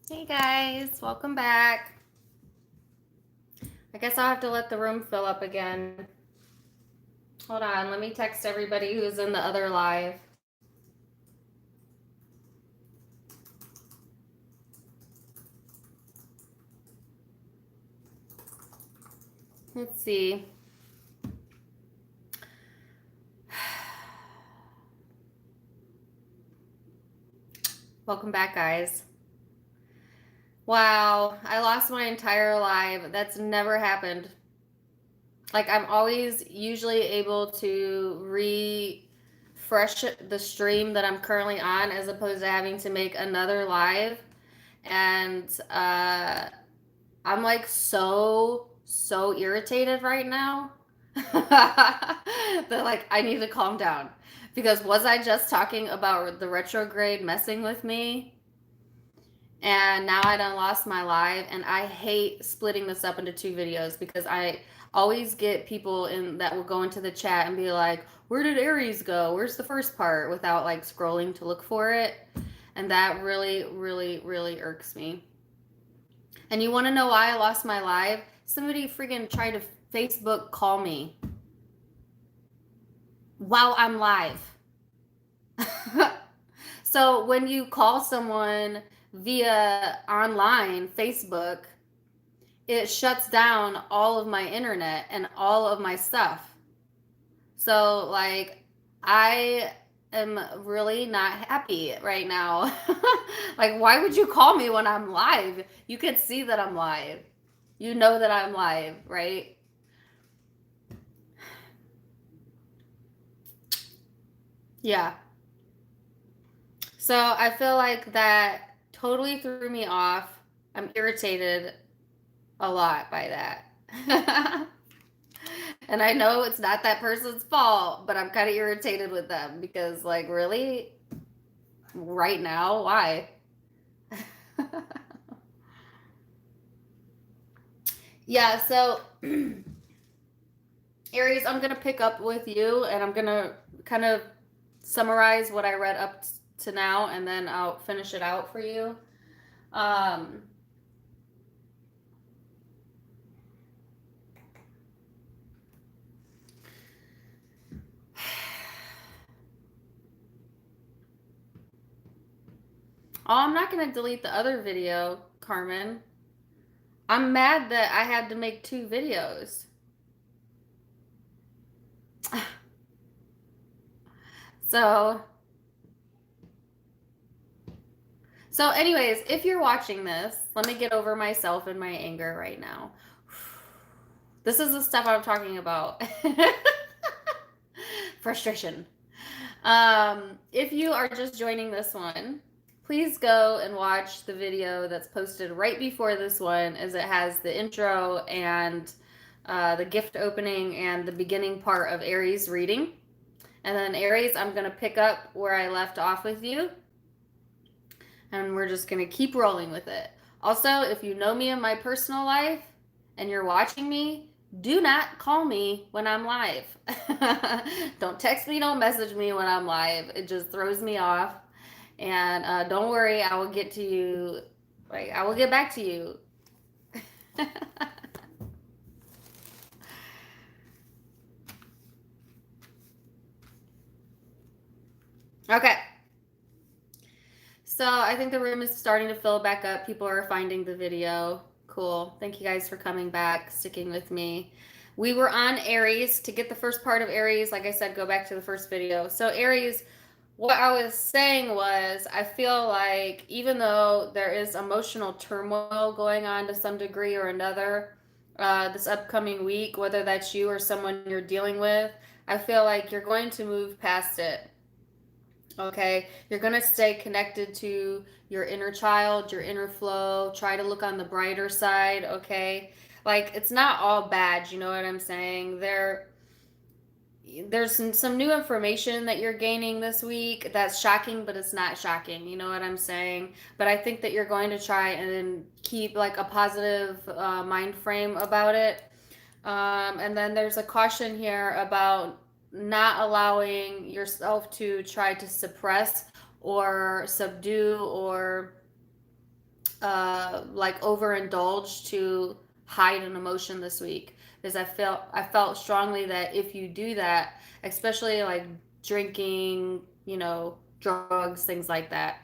Hey guys, welcome back. I guess I'll have to let the room fill up again. Hold on, let me text everybody who's in the other live. Let's see. Welcome back, guys. Wow, I lost my entire live. That's never happened. Like, I'm always usually able to refresh the stream that I'm currently on as opposed to having to make another live. And I'm like so irritated right now. That like I need to calm down. Because was I just talking about the retrograde messing with me? And now I done lost my live, and I hate splitting this up into two videos because I always get people in that will go into the chat and be like, where did Aries go? Where's the first part? Without like scrolling to look for it. And that really irks me. And you want to know why I lost my live? Somebody freaking tried to Facebook call me while I'm live. So when you call someone via online Facebook, it shuts down all of my internet and all of my stuff. So like I am really not happy right now. Like, why would you call me when I'm live? You can see that I'm live. You know that I'm live, right? Yeah. So I feel like that totally threw me off. I'm irritated a lot by that. And I know it's not that person's fault, but I'm kind of irritated with them because, like, really? Right now? Why? Yeah, so Aries, I'm going to pick up with you and I'm going to kind of summarize what I read up to now and then I'll finish it out for you. Um, Oh, I'm not going to delete the other video, Carmen. I'm mad that I had to make two videos. So, anyways, if you're watching this, let me get over myself and my anger right now. This is the stuff I'm talking about. Frustration. If you are just joining this one, please go and watch the video that's posted right before this one, as it has the intro and the gift opening and the beginning part of Aries reading. And then Aries, I'm going to pick up where I left off with you. And we're just going to keep rolling with it. Also, if you know me in my personal life and you're watching me, do not call me when I'm live. Don't text me, don't message me when I'm live. It just throws me off. And don't worry, I will get to you. Like, I will get back to you. Okay. So I think the room is starting to fill back up. People are finding the video. Cool. Thank you guys for coming back, sticking with me. We were on Aries. To get the first part of Aries, like I said, go back to the first video. So Aries, what I was saying was, I feel like even though there is emotional turmoil going on to some degree or another this upcoming week, whether that's you or someone you're dealing with, I feel like you're going to move past it. Okay, you're going to stay connected to your inner child, your inner flow. Try to look on the brighter side, okay? Like, it's not all bad, you know what I'm saying? There's some new information that you're gaining this week that's shocking, but it's not shocking, you know what I'm saying? But I think that you're going to try and keep like a positive mind frame about it. And then there's a caution here about not allowing yourself to try to suppress or subdue or like overindulge to hide an emotion this week, because I felt strongly that if you do that, especially like drinking, drugs, things like that,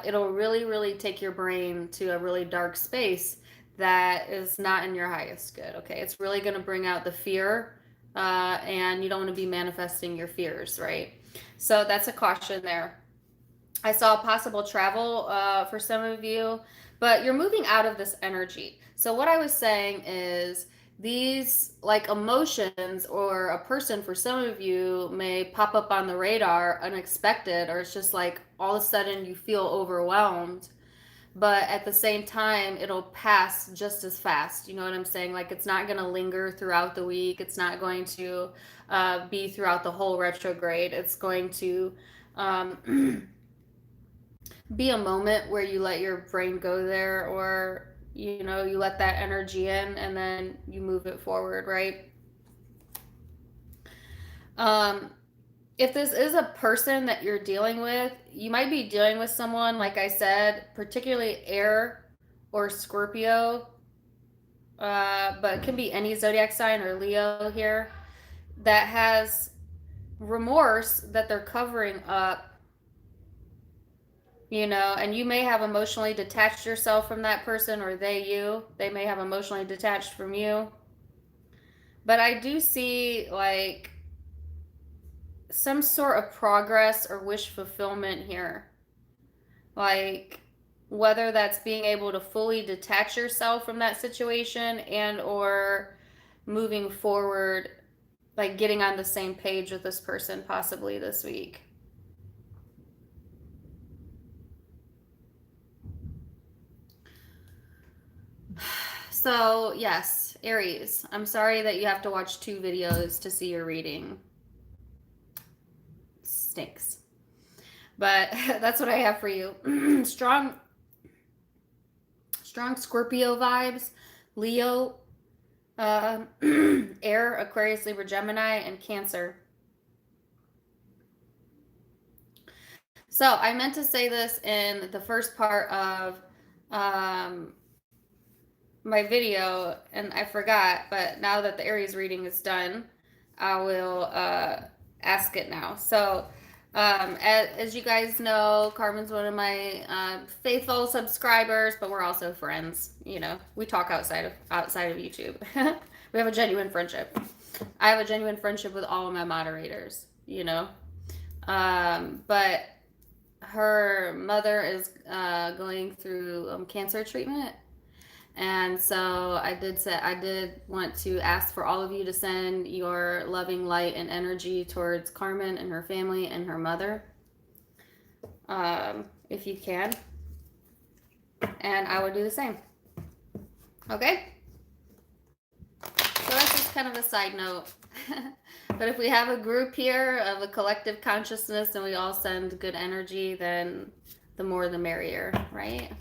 it'll really, really take your brain to a really dark space that is not in your highest good. Okay, it's really going to bring out the fear, and you don't want to be manifesting your fears, right? So that's a caution there. I saw possible travel for some of you, but you're moving out of this energy. So what I was saying is these like emotions or a person for some of you may pop up on the radar unexpected, or it's just like all of a sudden you feel overwhelmed, but at the same time it'll pass just as fast. You know what I'm saying? Like it's not going to linger throughout the week. It's not going to be throughout the whole retrograde. It's going to be a moment where you let your brain go there, or you let that energy in and then you move it forward, right? If this is a person that you're dealing with, you might be dealing with someone, like I said, particularly air or Scorpio, but it can be any zodiac sign or Leo here, that has remorse that they're covering up, and you may have emotionally detached yourself from that person, or they may have emotionally detached from you. But I do see like some sort of progress or wish fulfillment here. Like whether that's being able to fully detach yourself from that situation and or moving forward, like getting on the same page with this person possibly this week. So, yes, Aries, I'm sorry that you have to watch 2 videos to see your reading. Stinks. But that's what I have for you. Strong Scorpio vibes, Leo, Air, Aquarius, Libra, Gemini, and Cancer. So I meant to say this in the first part of my video and I forgot, but now that the Aries reading is done, I will ask it now. So as you guys know, Carmen's one of my faithful subscribers, but we're also friends. We talk outside of YouTube. We have a genuine friendship. I have a genuine friendship with all of my moderators, but her mother is going through cancer treatment. And so I did want to ask for all of you to send your loving light and energy towards Carmen and her family and her mother, if you can. And I would do the same. Okay? So that's just kind of a side note. But if we have a group here of a collective consciousness and we all send good energy, then the more the merrier, right?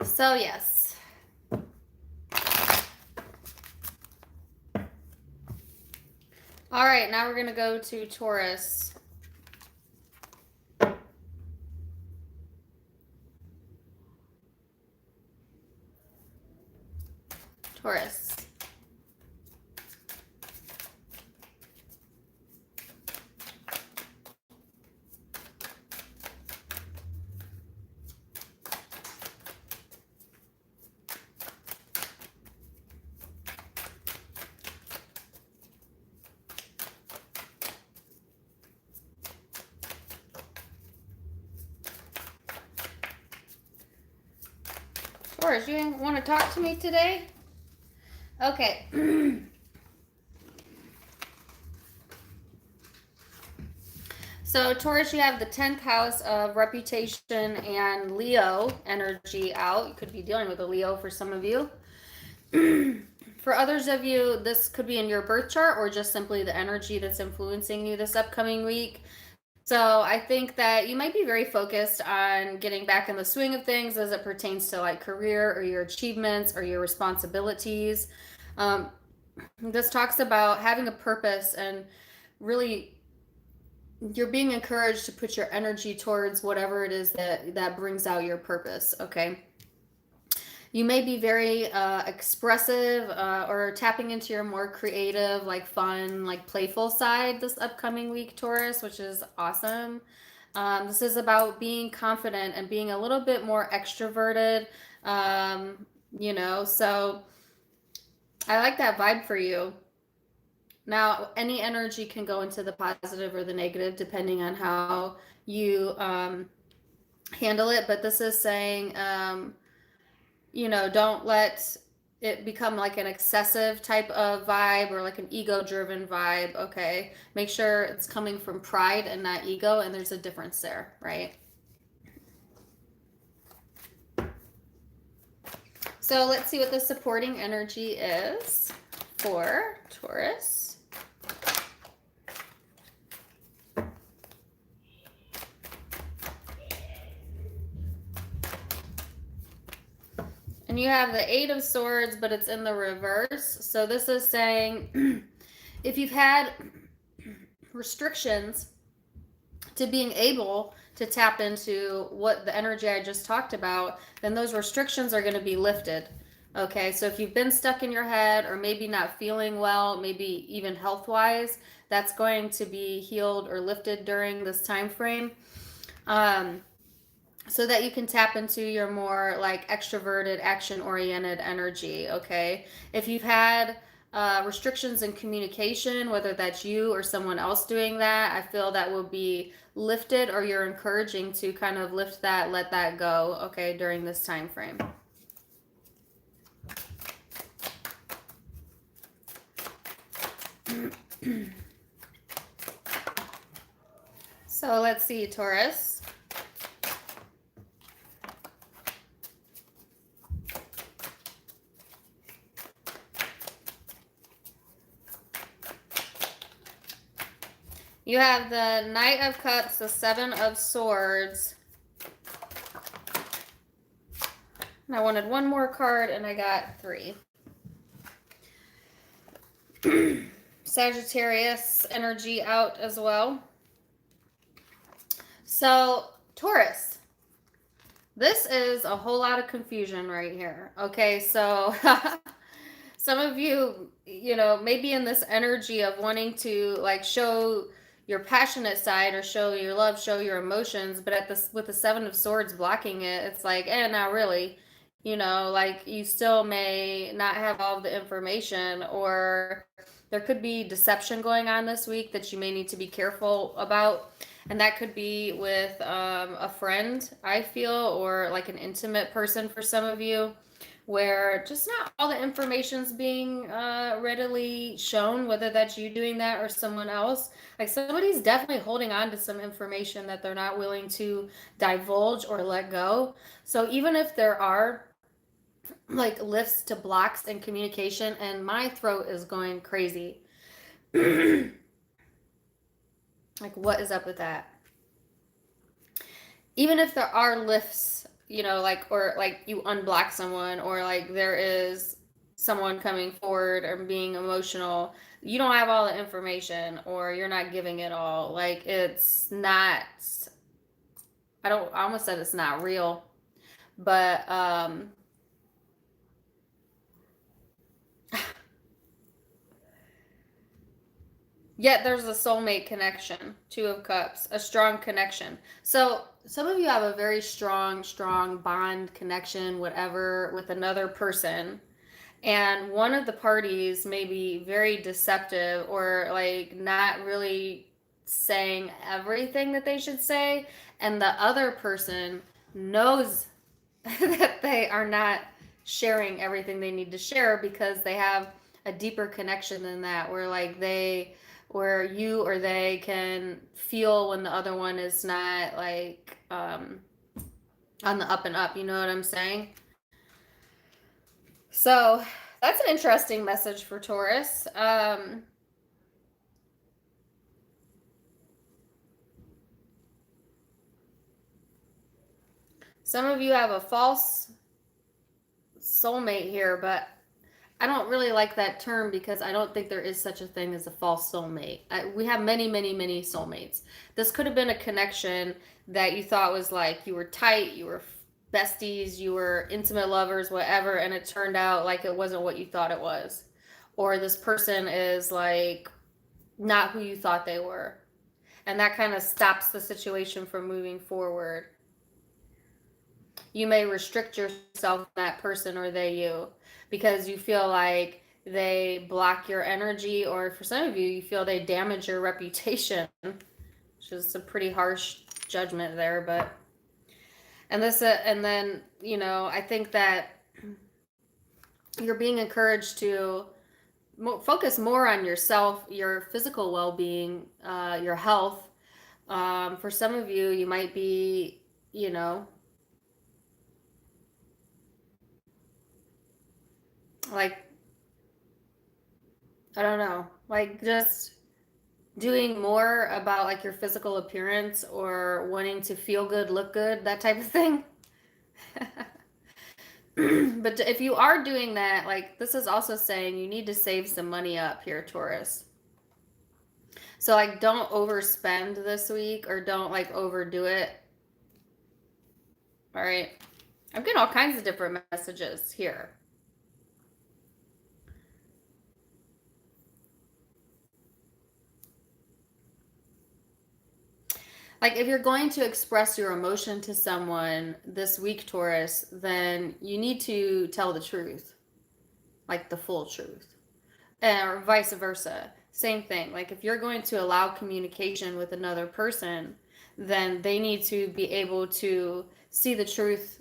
So, yes. All right, now we're going to go to Taurus. Taurus. Taurus, you want to talk to me today? Okay. So Taurus, you have the 10th house of reputation and Leo energy out. You could be dealing with a Leo for some of you. For others of you, this could be in your birth chart or just simply the energy that's influencing you this upcoming week. So I think that you might be very focused on getting back in the swing of things as it pertains to like career or your achievements or your responsibilities. This talks about having a purpose and really you're being encouraged to put your energy towards whatever it is that brings out your purpose, okay? You may be very expressive or tapping into your more creative, like fun, like playful side this upcoming week, Taurus, which is awesome. This is about being confident and being a little bit more extroverted, so I like that vibe for you. Now, any energy can go into the positive or the negative depending on how you handle it, but this is saying, don't let it become like an excessive type of vibe or like an ego driven vibe, okay? Make sure it's coming from pride and not ego, and there's a difference there, right? So let's see what the supporting energy is for Taurus. And you have the Eight of Swords, but it's in the reverse. So this is saying if you've had restrictions to being able to tap into what the energy I just talked about, then those restrictions are going to be lifted. Okay, so if you've been stuck in your head or maybe not feeling well, maybe even health-wise, that's going to be healed or lifted during this time frame. So that you can tap into your more like extroverted, action-oriented energy, okay? If you've had restrictions in communication, whether that's you or someone else doing that, I feel that will be lifted, or you're encouraging to kind of lift that, let that go, okay, during this time frame. So let's see, Taurus. You have the Knight of Cups, the Seven of Swords. And I wanted one more card, and I got 3. Sagittarius energy out as well. So, Taurus, this is a whole lot of confusion right here. Okay, so some of you, maybe in this energy of wanting to like show your passionate side or show your love, show your emotions, but with the Seven of Swords blocking it, it's like, not really. Like you still may not have all of the information, or there could be deception going on this week that you may need to be careful about. And that could be with a friend, I feel, or like an intimate person for some of you, where just not all the information's being readily shown, whether that's you doing that or someone else. Like somebody's definitely holding on to some information that they're not willing to divulge or let go. So even if there are like lifts to blocks in communication, and my throat is going crazy. Like, what is up with that? Even if there are lifts, or like you unblock someone, or like there is someone coming forward or being emotional, you don't have all the information, or you're not giving it all. Like, it's not, I almost said it's not real, but, yet there's a soulmate connection, 2 of Cups, a strong connection. So some of you have a very strong bond, connection, whatever, with another person. And one of the parties may be very deceptive, or like not really saying everything that they should say. And the other person knows that they are not sharing everything they need to share, because they have a deeper connection than that, where you or they can feel when the other one is not like on the up and up, you know what I'm saying? So that's an interesting message for Taurus. Some of you have a false soulmate here, but I don't really like that term because I don't think there is such a thing as a false soulmate. We have many, many, many soulmates. This could have been a connection that you thought was like you were tight, you were besties, you were intimate lovers, whatever, and it turned out like it wasn't what you thought it was. Or this person is like not who you thought they were. And that kind of stops the situation from moving forward. You may restrict yourself from that person or they you because you feel like they block your energy, or for some of you, you feel they damage your reputation, which is a pretty harsh judgment there. But and then I think that you're being encouraged to focus more on yourself, your physical well-being, your health. For some of you, you might be, like, I don't know, like just doing more about like your physical appearance or wanting to feel good, look good, that type of thing. But if you are doing that, like this is also saying you need to save some money up here, Taurus. So like don't overspend this week or don't like overdo it. All right. I'm getting all kinds of different messages here. Like if you're going to express your emotion to someone this week, Taurus, then you need to tell the truth, like the full truth, or vice versa. Same thing. Like if you're going to allow communication with another person, then they need to be able to see the truth,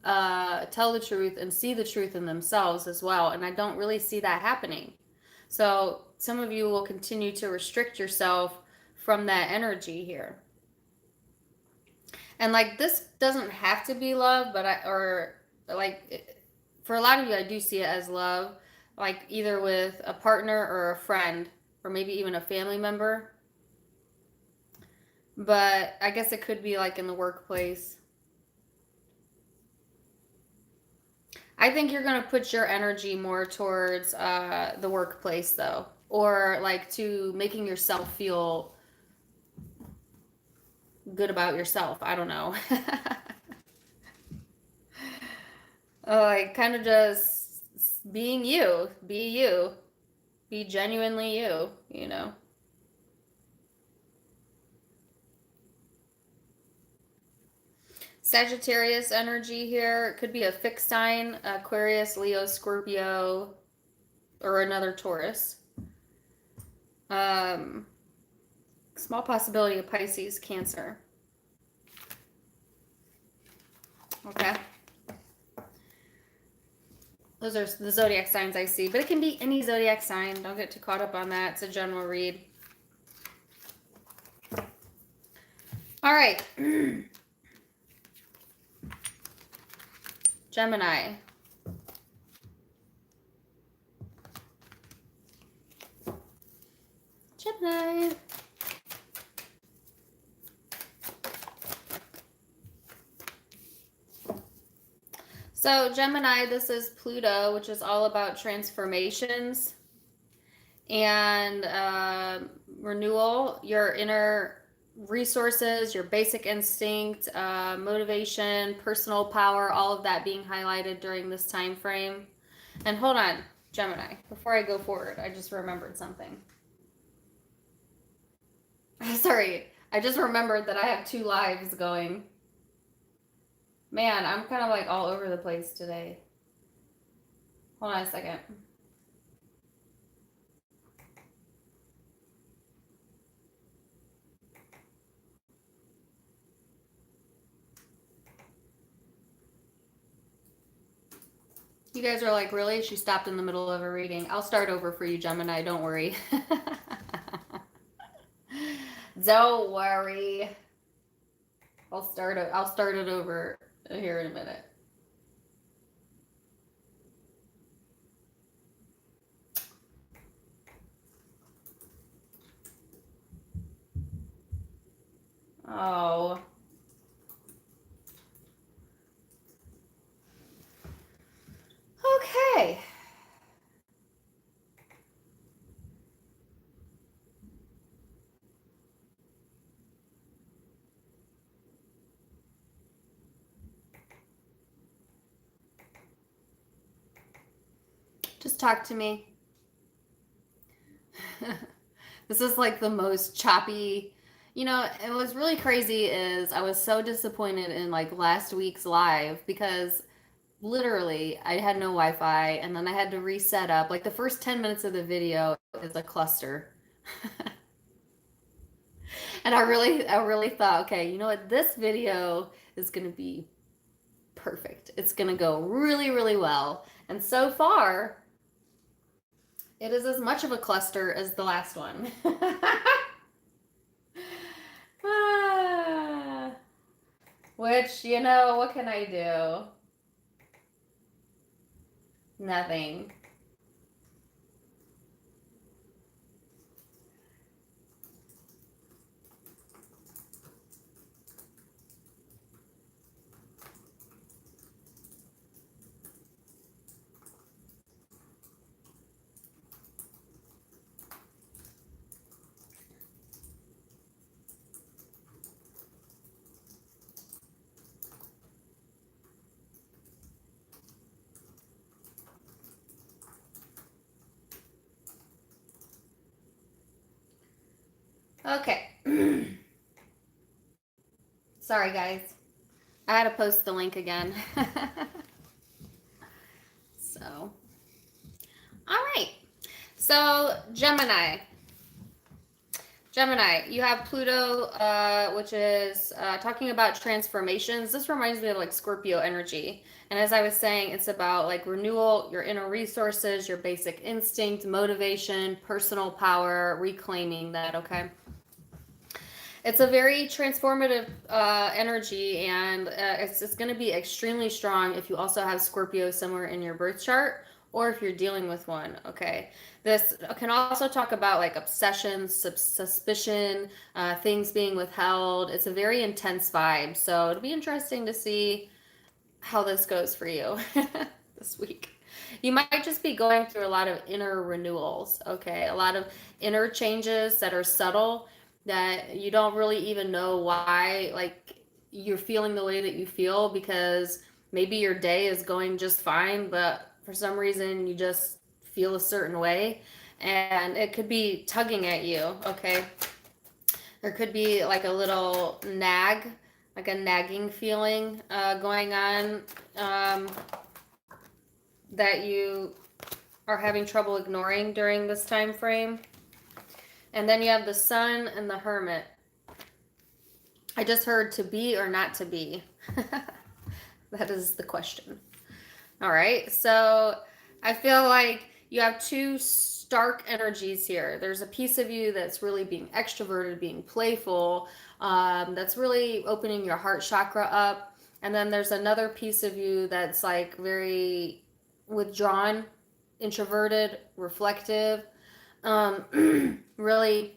tell the truth, and see the truth in themselves as well. And I don't really see that happening. So some of you will continue to restrict yourself from that energy here. And like this doesn't have to be love, but for a lot of you, I do see it as love, like either with a partner or a friend, or maybe even a family member. But I guess it could be like in the workplace. I think you're going to put your energy more towards the workplace though, or like to making yourself feel good about yourself. I don't know. Like kind of just being you, be genuinely you. Sagittarius energy here. It could be a fixed sign, Aquarius, Leo, Scorpio, or another Taurus. Small possibility of Pisces, Cancer. Okay. Those are the zodiac signs I see, but it can be any zodiac sign. Don't get too caught up on that. It's a general read. All right. Gemini. Gemini. So Gemini, this is Pluto, which is all about transformations and renewal, your inner resources, your basic instinct, motivation, personal power, all of that being highlighted during this time frame. And hold on, Gemini, before I go forward, I just remembered something. Sorry, I just remembered that I have 2 lives going. Man, I'm kind of like all over the place today. Hold on a second. You guys are like, really? She stopped in the middle of a reading. I'll start over for you, Gemini. Don't worry. Don't worry. I'll start it over here in a minute. Oh. Okay. Just talk to me. This is like the most choppy. You know, and what's really crazy is I was so disappointed in like last week's live because literally I had no Wi-Fi and then I had to reset up. Like the first 10 minutes of the video is a cluster. And I really thought, okay, you know what? This video is going to be perfect. It's going to go really, really well. And so far, it is as much of a cluster as the last one. Ah, which, you know, what can I do? Nothing. Okay. Sorry, guys. I had to post the link again. So, all right. So, Gemini. Gemini, you have Pluto, which is talking about transformations. This reminds me of like Scorpio energy. And as I was saying, it's about like renewal, your inner resources, your basic instinct, motivation, personal power, reclaiming that, okay? It's a very transformative energy, and it's going to be extremely strong if you also have Scorpio somewhere in your birth chart, or if you're dealing with one, okay? This can also talk about like obsession, suspicion, things being withheld. It's a very intense vibe, so it'll be interesting to see how this goes for you this week. You might just be going through a lot of inner renewals, okay? A lot of inner changes that are subtle that you don't really even know why, like, you're feeling the way that you feel because maybe your day is going just fine, but for some reason you just feel a certain way, and it could be tugging at you, okay? There could be like a little nag, like a nagging feeling going on that you are having trouble ignoring during this time frame. And then you have the Sun and the Hermit. I just heard to be or not to be. That is the question. All right, so I feel like you have two stark energies here. There's a piece of you that's really being extroverted, being playful, that's really opening your heart chakra up. And then there's another piece of you that's like very withdrawn, introverted, reflective, really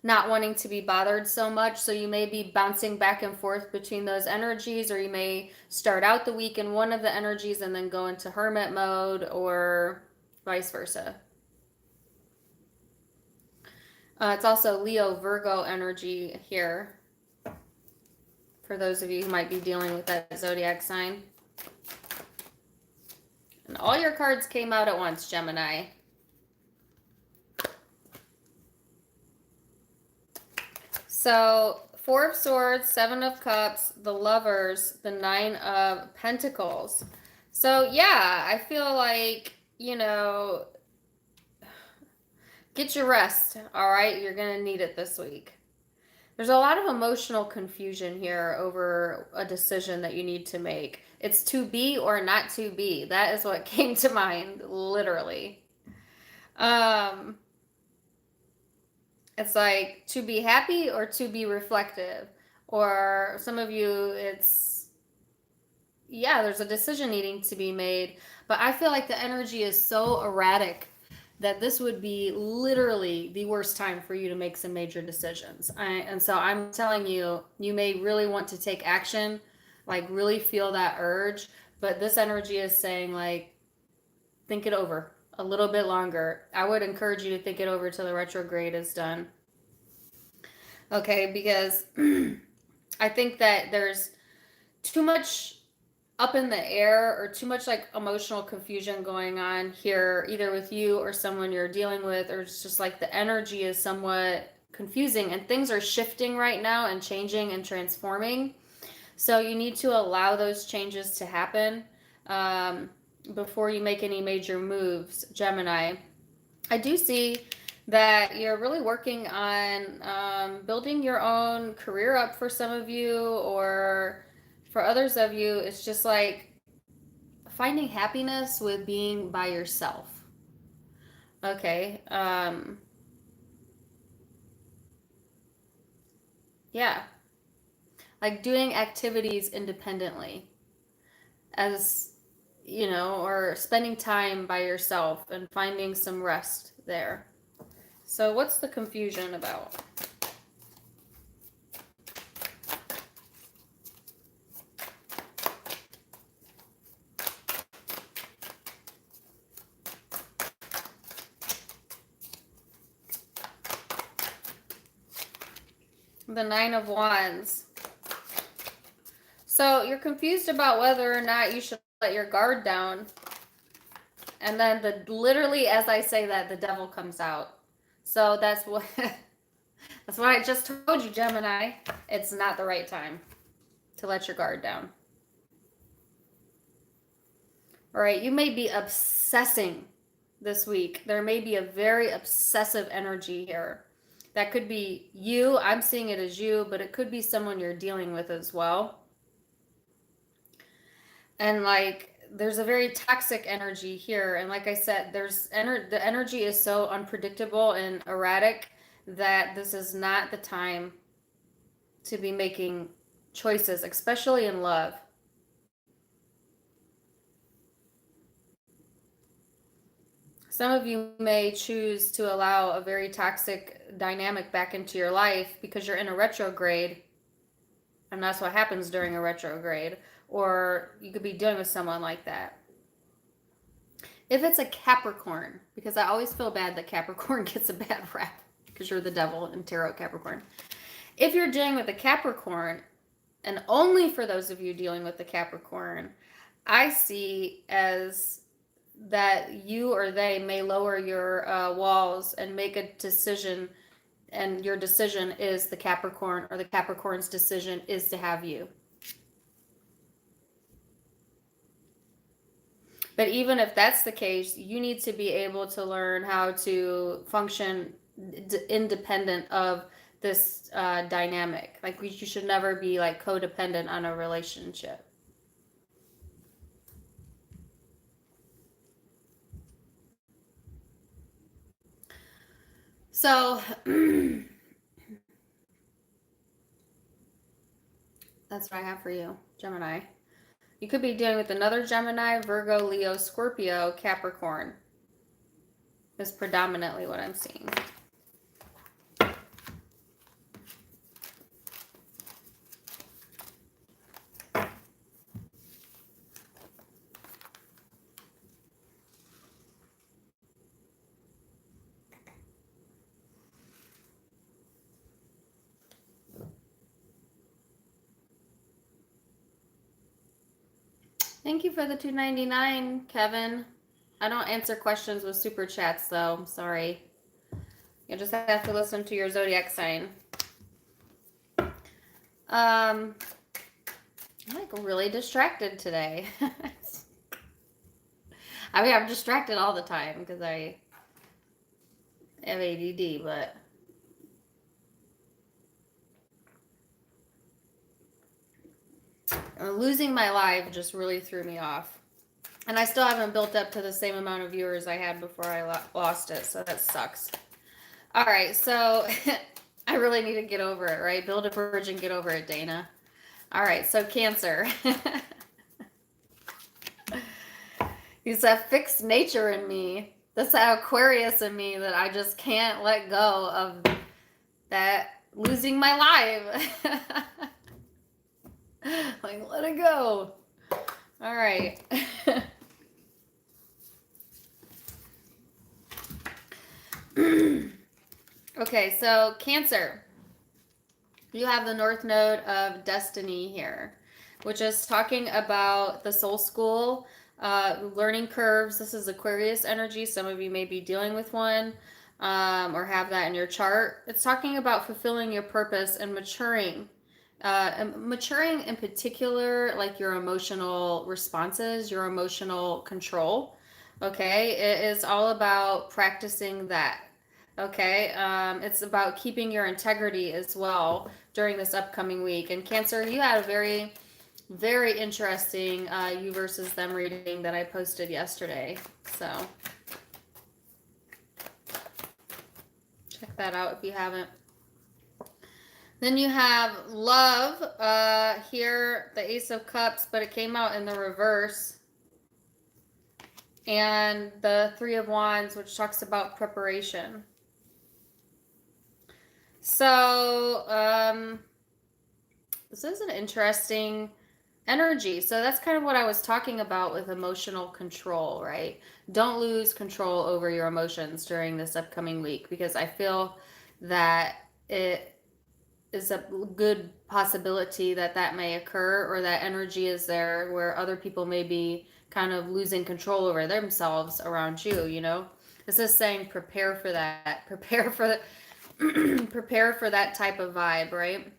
not wanting to be bothered so much. So you may be bouncing back and forth between those energies, or you may start out the week in one of the energies and then go into hermit mode, or vice versa. It's also Leo Virgo energy here for those of you who might be dealing with that zodiac sign. And all your cards came out at once, Gemini. So, Four of Swords, Seven of Cups, the Lovers, the Nine of Pentacles. So, yeah, I feel like, you know, get your rest, all right? You're going to need it this week. There's a lot of emotional confusion here over a decision that you need to make. It's to be or not to be. That is what came to mind, literally. It's like to be happy or to be reflective. Or some of you, it's, yeah, there's a decision needing to be made. But I feel like the energy is so erratic that this would be literally the worst time for you to make some major decisions. And so I'm telling you, you may really want to take action, like really feel that urge. But this energy is saying, like, think it over a little bit longer. I would encourage you to think it over till the retrograde is done. Okay, because I think that there's too much up in the air or too much like emotional confusion going on here, either with you or someone you're dealing with, or it's just like the energy is somewhat confusing and things are shifting right now and changing and transforming. So you need to allow those changes to happen before you make any major moves, Gemini. I do see that you're really working on building your own career up for some of you, or for others of you, it's just like finding happiness with being by yourself. Okay. Yeah. Like doing activities independently, as you know, or spending time by yourself and finding some rest there. So, what's the confusion about? The Nine of Wands. So you're confused about whether or not you should let your guard down. And then literally as I say that, the devil comes out. So that's what that's what I just told you, Gemini. It's not the right time to let your guard down. All right, you may be obsessing this week. There may be a very obsessive energy here. That could be you. I'm seeing it as you, but it could be someone you're dealing with as well. And like there's a very toxic energy here, and like I said, the energy is so unpredictable and erratic that this is not the time to be making choices, especially in love. Some of you may choose to allow a very toxic dynamic back into your life because you're in a retrograde, and that's what happens during a retrograde. Or you could be dealing with someone like that. If it's a Capricorn, because I always feel bad that Capricorn gets a bad rap because you're the devil in tarot, Capricorn. If you're dealing with a Capricorn, and only for those of you dealing with the Capricorn, I see as that you or they may lower your walls and make a decision, and your decision is the Capricorn, or the Capricorn's decision is to have you. But even if that's the case, you need to be able to learn how to function independent of this dynamic. Like you should never be like codependent on a relationship. So that's what I have for you, Gemini. You could be dealing with another Gemini, Virgo, Leo, Scorpio, Capricorn is predominantly what I'm seeing. Thank you for the $2.99, Kevin. I don't answer questions with super chats, though. I'm sorry. You just have to listen to your zodiac sign. I'm like really distracted today. I mean, I'm distracted all the time because I have ADD, but losing my live just really threw me off. And I still haven't built up to the same amount of viewers I had before I lost it, so that sucks. All right, so I really need to get over it, right? Build a bridge and get over it, Dana. All right, so Cancer. He's that fixed nature in me. That's that Aquarius in me that I just can't let go of that losing my life. Like, let it go. All right. Okay, so Cancer. You have the North Node of Destiny here. which is talking about the soul school, learning curves. This is Aquarius energy. Some of you may be dealing with one or have that in your chart. It's talking about fulfilling your purpose and maturing. Maturing in particular, like your emotional responses, your emotional control. Okay, it is all about practicing that. Okay, it's about keeping your integrity as well during this upcoming week. And Cancer, you had a very, very interesting you versus them reading that I posted yesterday. So check that out if you haven't. Then you have love here, the Ace of Cups, but it came out in the reverse. And the Three of Wands, which talks about preparation. So, this is an interesting energy. So that's kind of what I was talking about with emotional control, right? Don't lose control over your emotions during this upcoming week, because I feel that it is a good possibility that that may occur, or that energy is there where other people may be kind of losing control over themselves around you, you know? This is saying prepare for that. Prepare for the prepare for that type of vibe, right?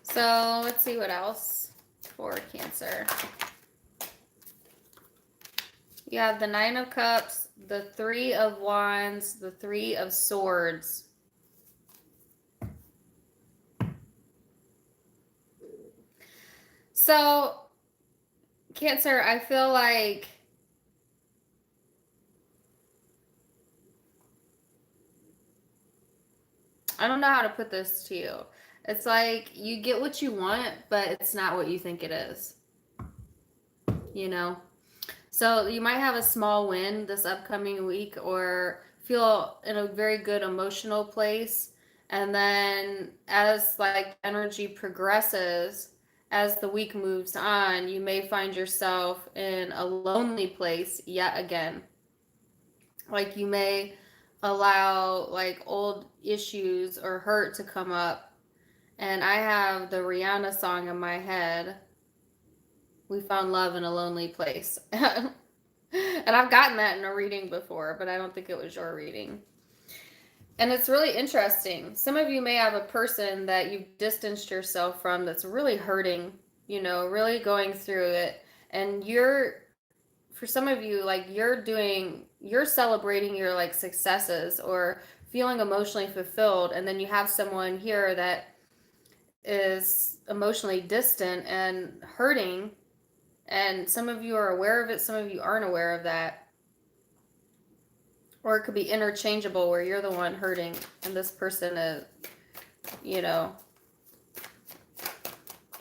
So let's see what else for Cancer. You have the Nine of Cups, the Three of Wands, the Three of Swords. So, Cancer, I feel like I don't know how to put this to you. It's like you get what you want, but it's not what you think it is. You know? So you might have a small win this upcoming week, or feel in a very good emotional place. And then as like energy progresses, as the week moves on, you may find yourself in a lonely place yet again. Like you may allow like old issues or hurt to come up. And I have the Rihanna song in my head. We found love in a lonely place. And I've gotten that in a reading before, but I don't think it was your reading. And it's really interesting. Some of you may have a person that you've distanced yourself from that's really hurting, you know, really going through it. And for some of you, like you're celebrating your like successes or feeling emotionally fulfilled. And then you have someone here that is emotionally distant and hurting. And some of you are aware of it, some of you aren't aware of that. Or it could be interchangeable where you're the one hurting and this person is, you know,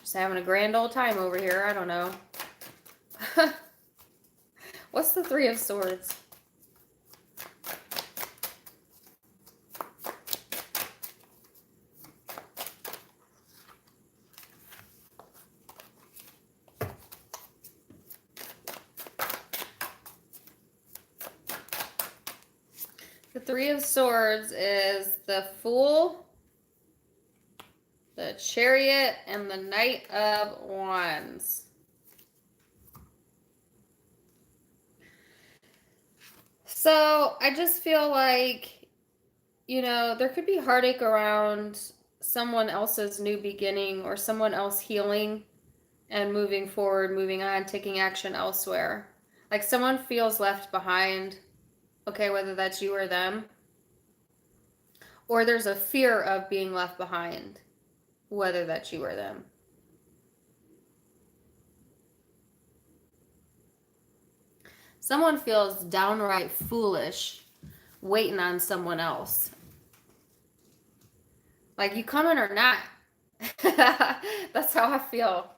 just having a grand old time over here. I don't know. What's the Three of Swords? The Three of Swords is the Fool, the Chariot, and the Knight of Wands. So I just feel like, you know, there could be heartache around someone else's new beginning or someone else healing and moving forward, moving on, taking action elsewhere. Like someone feels left behind, okay, whether that's you or them. Or there's a fear of being left behind, whether that's you or them. Someone feels downright foolish waiting on someone else. Like, you coming or not? That's how I feel.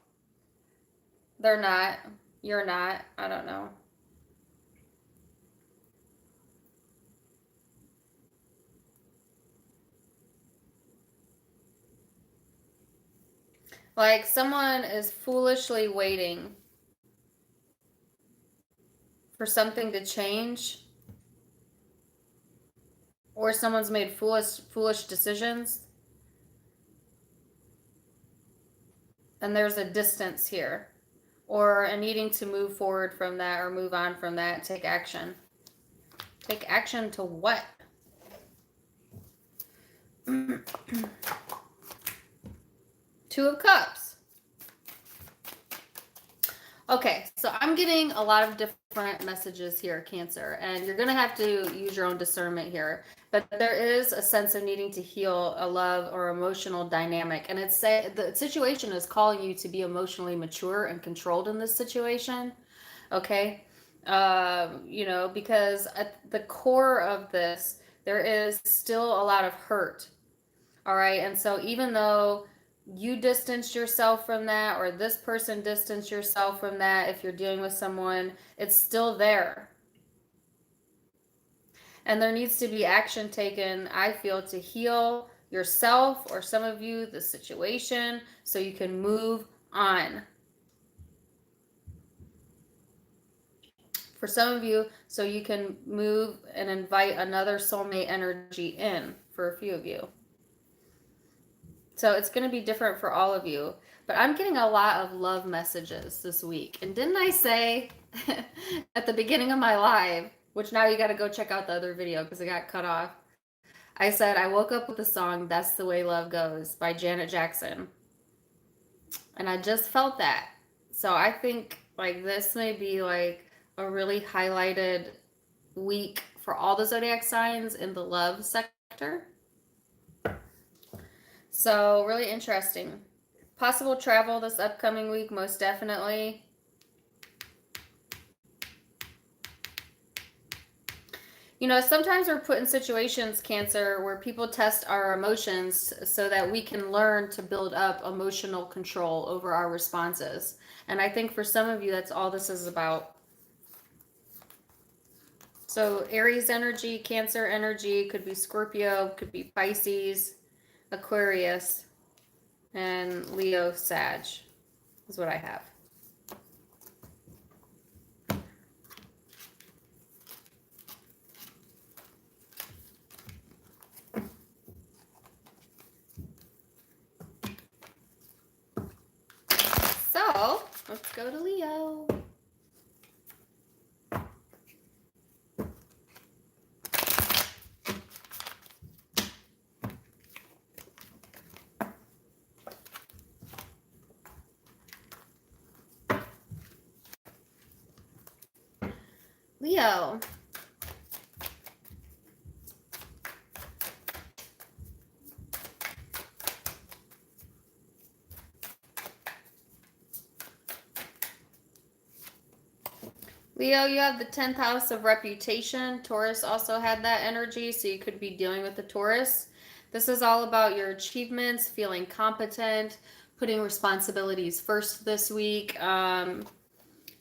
They're not. You're not. I don't know. Like, someone is foolishly waiting for something to change or someone's made foolish decisions, and there's a distance here, or a needing to move forward from that or move on from that, take action. Take action to what? Two of Cups. Okay, so I'm getting a lot of different messages here, Cancer, and you're going to have to use your own discernment here. But there is a sense of needing to heal a love or emotional dynamic, and it's the situation is calling you to be emotionally mature and controlled in this situation. Okay, you know, because at the core of this, there is still a lot of hurt. All right, and so even though you distance yourself from that, or this person distance yourself from that, if you're dealing with someone, it's still there. And there needs to be action taken, I feel, to heal yourself, or some of you, the situation, so you can move on. For some of you, so you can move and invite another soulmate energy in for a few of you. So it's going to be different for all of you. But I'm getting a lot of love messages this week. And didn't I say at the beginning of my live, which now you got to go check out the other video because it got cut off. I said I woke up with the song "That's the Way Love Goes" by Janet Jackson. And I just felt that. So I think like this may be like a really highlighted week for all the zodiac signs in the love sector. So really interesting. Possible travel this upcoming week, most definitely. You know, sometimes we're put in situations, Cancer, where people test our emotions so that we can learn to build up emotional control over our responses. And I think for some of you, that's all this is about. So Aries energy, Cancer energy, could be Scorpio, could be Pisces, Aquarius, and Leo, Sag is what I have. So let's go to Leo. Leo. Leo, you have the 10th house of reputation. Taurus also had that energy, so you could be dealing with the Taurus. This is all about your achievements, feeling competent, putting responsibilities first this week.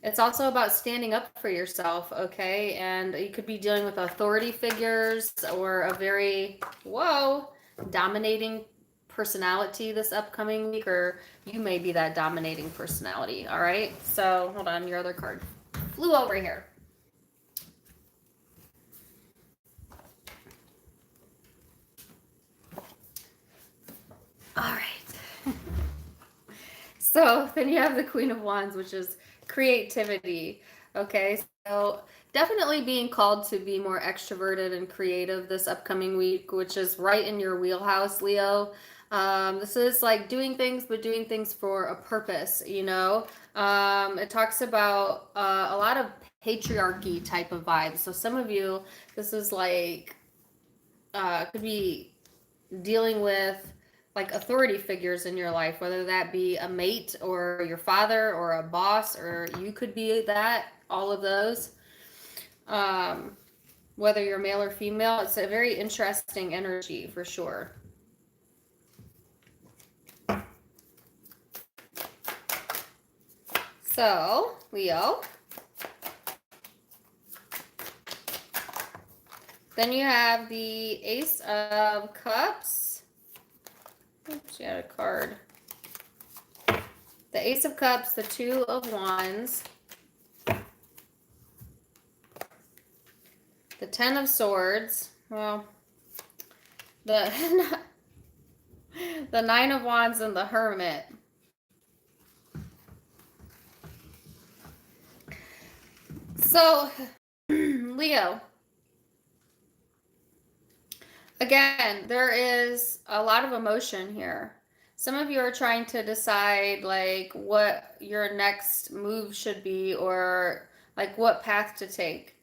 It's also about standing up for yourself, okay? And you could be dealing with authority figures or a very, dominating personality this upcoming week, or you may be that dominating personality, all right? So hold on, your other card flew over here. All right. So then you have the Queen of Wands, which is creativity. Okay, so definitely being called to be more extroverted and creative this upcoming week, which is right in your wheelhouse, Leo. This is like doing things, but doing things for a purpose, you know. It talks about a lot of patriarchy type of vibes. So some of you, this is like, could be dealing with like authority figures in your life, whether that be a mate or your father or a boss, or you could be that, all of those. Whether you're male or female, it's a very interesting energy for sure. So, Leo. Then you have the Ace of Cups. Oops, you had a card. The Ace of Cups, the Two of Wands, the Ten of Swords. Well, The the Nine of Wands and the Hermit. So, Leo, again, there is a lot of emotion here. Some of you are trying to decide like what your next move should be or like what path to take.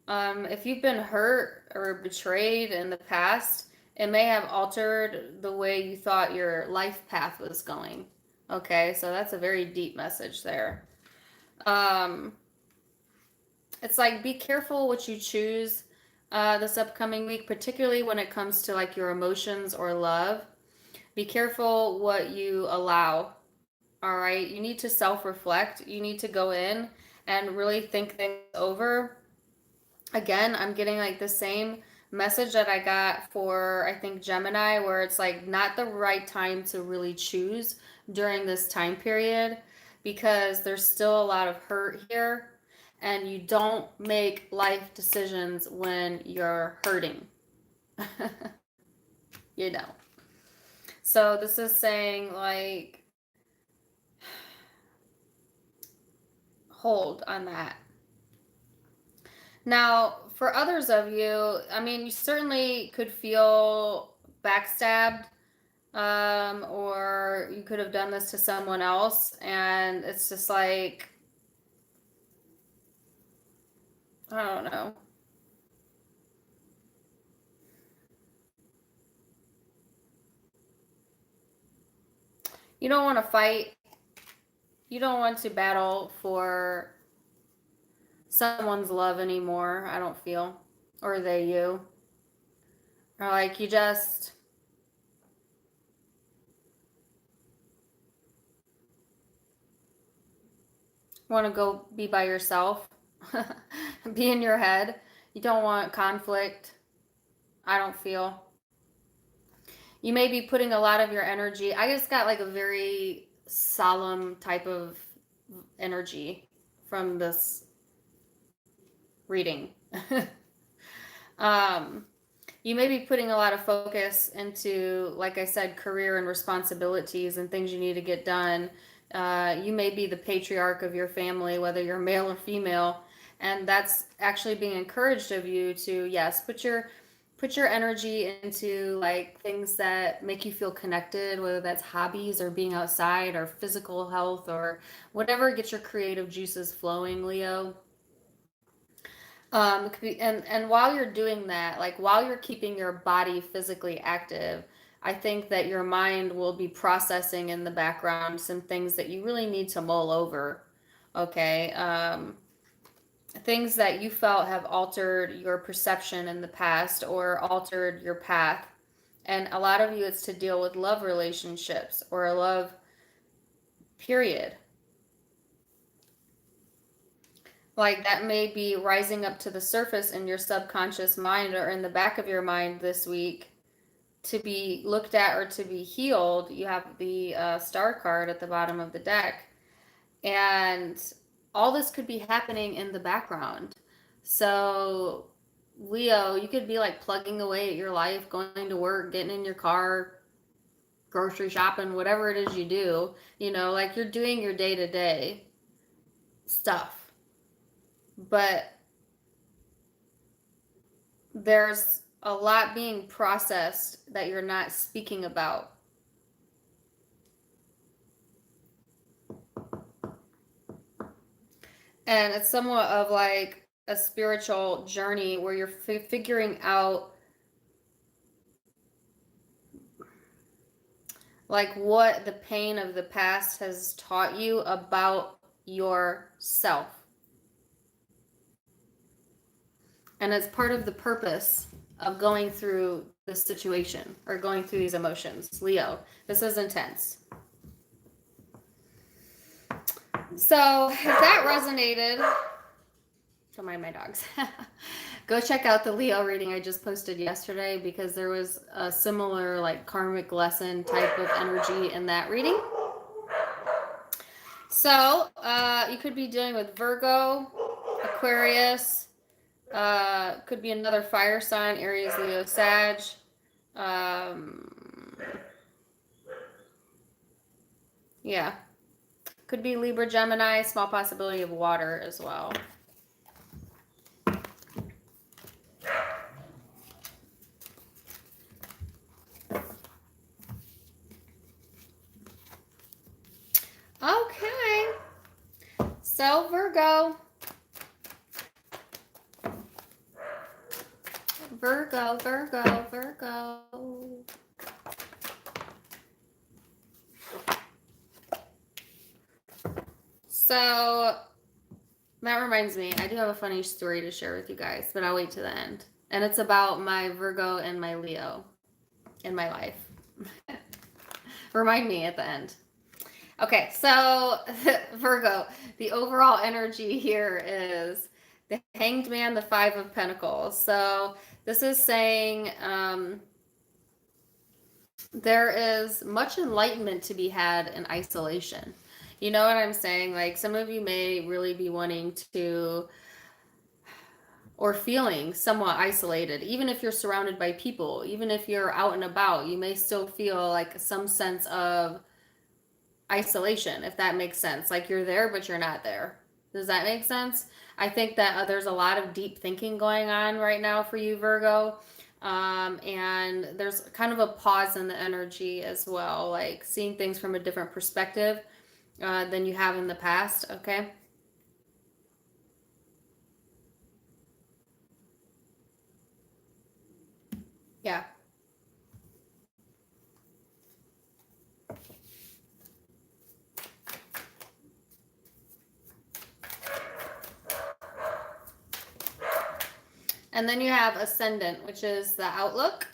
If you've been hurt or betrayed in the past, it may have altered the way you thought your life path was going. Okay, so that's a very deep message there. Um, it's like be careful what you choose this upcoming week, particularly when it comes to like your emotions or love. Be careful what you allow. All right, you need to self-reflect. You need to go in and really think things over. Again, I'm getting like the same message that I got for, I think, Gemini, where it's like not the right time to really choose during this time period because there's still a lot of hurt here and you don't make life decisions when you're hurting. You know. So this is saying like hold on that. Now, for others of you, I mean, you certainly could feel backstabbed, or you could have done this to someone else, and it's just like, I don't know. You don't want to fight. You don't want to battle for someone's love anymore, I don't feel. Or they you. Or like you just want to go be by yourself, be in your head. You don't want conflict, I don't feel. You may be putting a lot of your energy. I just got like a very solemn type of energy from this reading. You may be putting a lot of focus into, like I said, career and responsibilities and things you need to get done. You may be the patriarch of your family, whether you're male or female, and that's actually being encouraged of you to, yes, put your energy into like things that make you feel connected, whether that's hobbies or being outside or physical health or whatever gets your creative juices flowing, Leo. And while you're doing that, like while you're keeping your body physically active, I think that your mind will be processing in the background some things that you really need to mull over. Okay. Things that you felt have altered your perception in the past or altered your path. And a lot of you, it's to deal with love relationships or a love period. Like that may be rising up to the surface in your subconscious mind or in the back of your mind this week to be looked at or to be healed. You have the star card at the bottom of the deck. And all this could be happening in the background. So, Leo, you could be like plugging away at your life, going to work, getting in your car, grocery shopping, whatever it is you do, like you're doing your day to day stuff. But there's a lot being processed that you're not speaking about. And it's somewhat of like a spiritual journey where you're figuring out like what the pain of the past has taught you about yourself. And it's part of the purpose of going through this situation or going through these emotions. Leo, this is intense. So if that resonated, don't mind my dogs. Go check out the Leo reading I just posted yesterday because there was a similar like karmic lesson type of energy in that reading. So you could be dealing with Virgo, Aquarius, could be another fire sign, Aries, Leo, Sag. Yeah. Could be Libra, Gemini, small possibility of water as well. Okay. So, Virgo. Virgo, Virgo, Virgo. So, that reminds me, I do have a funny story to share with you guys, but I'll wait to the end. And it's about my Virgo and my Leo in my life. Remind me at the end. Okay, so Virgo, the overall energy here is the Hanged Man, the Five of Pentacles. So this is saying there is much enlightenment to be had in isolation. You know what I'm saying? Like some of you may really be wanting to or feeling somewhat isolated, even if you're surrounded by people, even if you're out and about, you may still feel like some sense of isolation, if that makes sense. Like you're there, but you're not there. Does that make sense? I think that there's a lot of deep thinking going on right now for you, Virgo. And there's kind of a pause in the energy as well, like seeing things from a different perspective than you have in the past, okay? Yeah. And then you have ascendant, which is the outlook.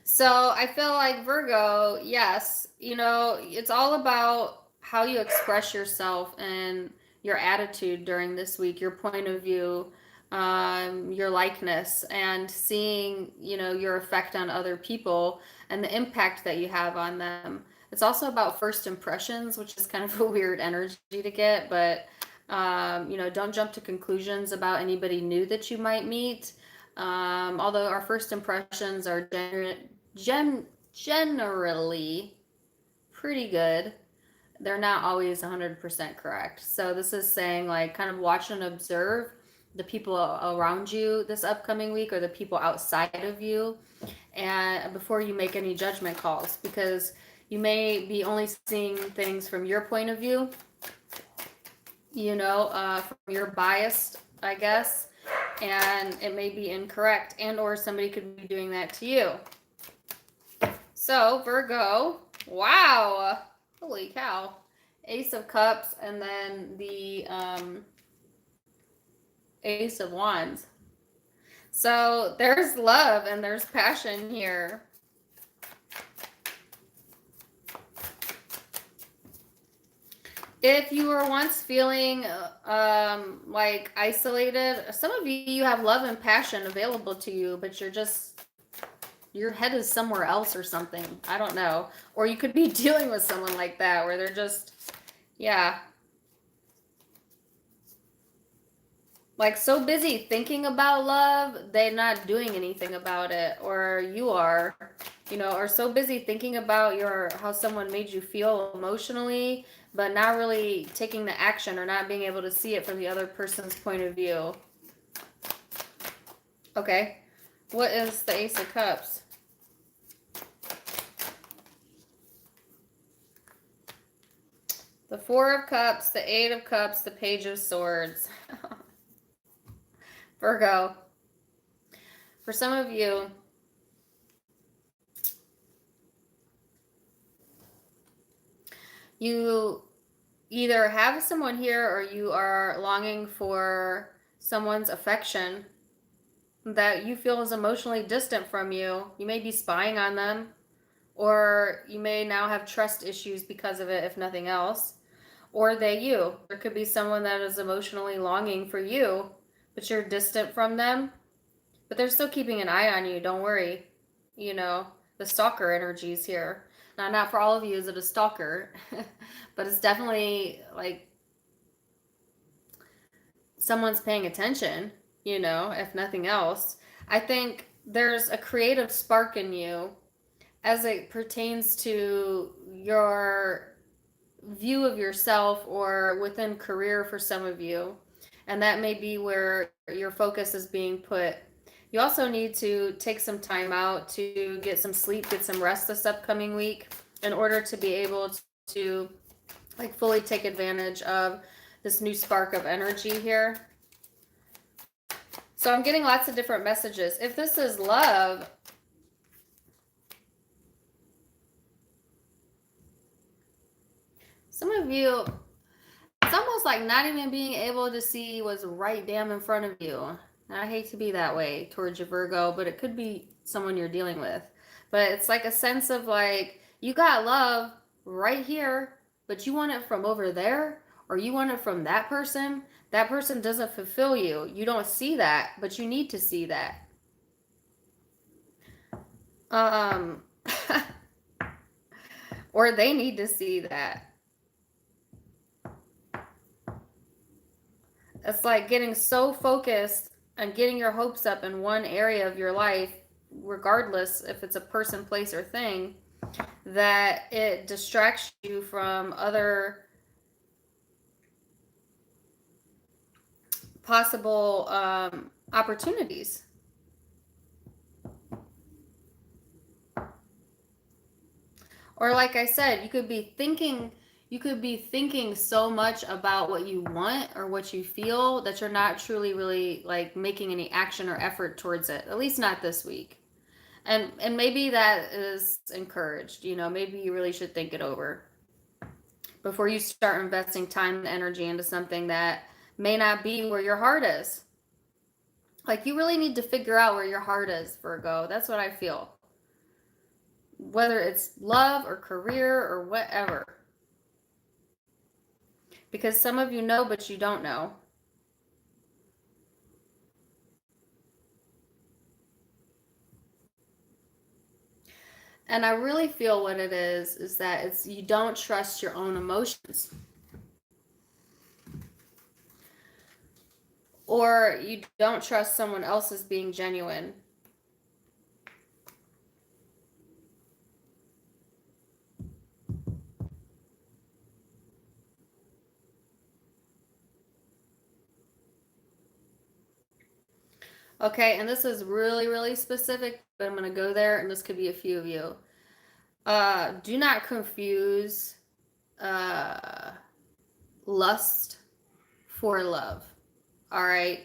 So I feel like Virgo, yes, you know, it's all about how you express yourself and your attitude during this week, your point of view, your likeness, and seeing, you know, your effect on other people and the impact that you have on them. It's also about first impressions, which is kind of a weird energy to get, but you know, don't jump to conclusions about anybody new that you might meet. Although our first impressions are generally pretty good, they're not always 100% correct. So this is saying like kind of watch and observe the people around you this upcoming week or the people outside of you, and before you make any judgment calls, because you may be only seeing things from your point of view, you know, from your biased, I guess, and it may be incorrect, and or somebody could be doing that to you. So Virgo, wow, holy cow, Ace of Cups, and then the Ace of Wands. So there's love and there's passion here. If you were once feeling like isolated, some of you have love and passion available to you, but you're just, your head is somewhere else or something. I don't know. Or you could be dealing with someone like that where they're just, yeah, like so busy thinking about love, they're not doing anything about it. Or you are, you know, or so busy thinking about your how someone made you feel emotionally, but not really taking the action or not being able to see it from the other person's point of view. Okay. What is the Ace of Cups? The Four of Cups, the Eight of Cups, the Page of Swords. Virgo. For some of you, you either have someone here or you are longing for someone's affection that you feel is emotionally distant from you. You may be spying on them, or you may now have trust issues because of it, if nothing else. Or they you. There could be someone that is emotionally longing for you, but you're distant from them, but they're still keeping an eye on you. Don't worry. You know, the stalker energies here. Now, not for all of you is it a stalker, but it's definitely like someone's paying attention, you know, if nothing else. I think there's a creative spark in you as it pertains to your view of yourself or within career for some of you. And that may be where your focus is being put. You also need to take some time out to get some sleep, get some rest this upcoming week in order to be able to like fully take advantage of this new spark of energy here. So I'm getting lots of different messages. If this is love, some of you, it's almost like not even being able to see what's right damn in front of you. And I hate to be that way towards your Virgo, but it could be someone you're dealing with. But it's like a sense of like, you got love right here, but you want it from over there, or you want it from that person. That person doesn't fulfill you. You don't see that, but you need to see that. Or they need to see that. It's like getting so focused on getting your hopes up in one area of your life, regardless if it's a person, place, or thing, that it distracts you from other possible opportunities. Or like I said, you could be thinking so much about what you want or what you feel that you're not truly really like making any action or effort towards it, at least not this week. And maybe that is encouraged. Maybe you really should think it over before you start investing time and energy into something that may not be where your heart is. Like, you really need to figure out where your heart is, Virgo. That's what I feel. Whether it's love or career or whatever. Because some of you know, but you don't know. And I really feel what it is that it's you don't trust your own emotions. Or you don't trust someone else as being genuine. Okay, and this is really, really specific, but I'm going to go there, and this could be a few of you. Do not confuse lust for love. All right?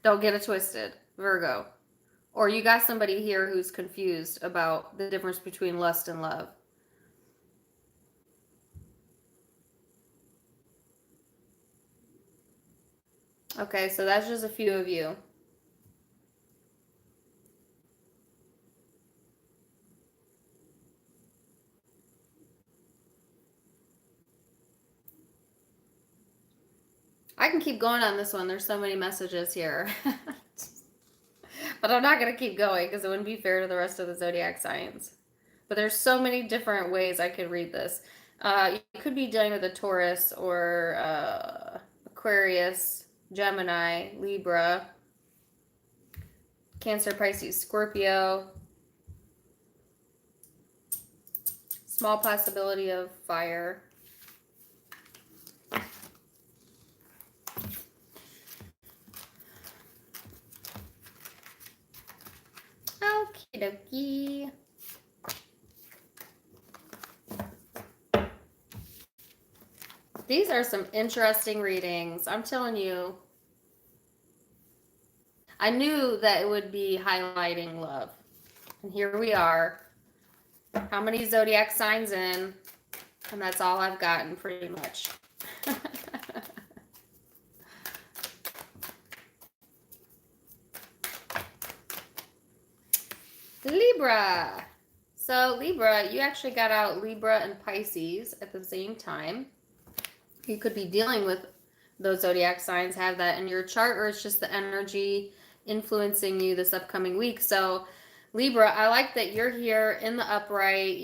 Don't get it twisted, Virgo. Or you got somebody here who's confused about the difference between lust and love. Okay, so that's just a few of you. I can keep going on this one. There's so many messages here. But I'm not going to keep going because it wouldn't be fair to the rest of the zodiac signs. But there's so many different ways I could read this. You could be dealing with a Taurus or Aquarius, Gemini, Libra, Cancer, Pisces, Scorpio. Small possibility of fire. Okie dokie. These are some interesting readings. I'm telling you. I knew that it would be highlighting love. And here we are. How many zodiac signs in? And that's all I've gotten pretty much. Libra. So Libra, you actually got out Libra and Pisces at the same time. You could be dealing with those zodiac signs, have that in your chart, or it's just the energy influencing you this upcoming week. So Libra, I like that you're here in the upright,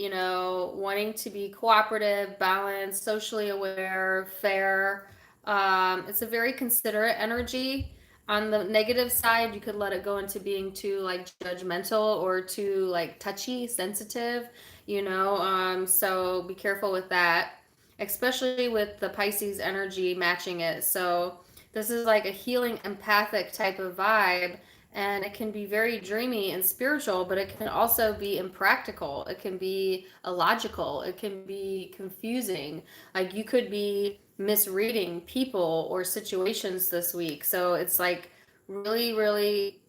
wanting to be cooperative, balanced, socially aware, fair. It's a very considerate energy. On the negative side, you could let it go into being too like judgmental or too like touchy, sensitive, so be careful with that, especially with the Pisces energy matching it. So this is like a healing empathic type of vibe, and it can be very dreamy and spiritual, but it can also be impractical. It can be illogical. It can be confusing. Like you could be misreading people or situations this week. So it's like really, really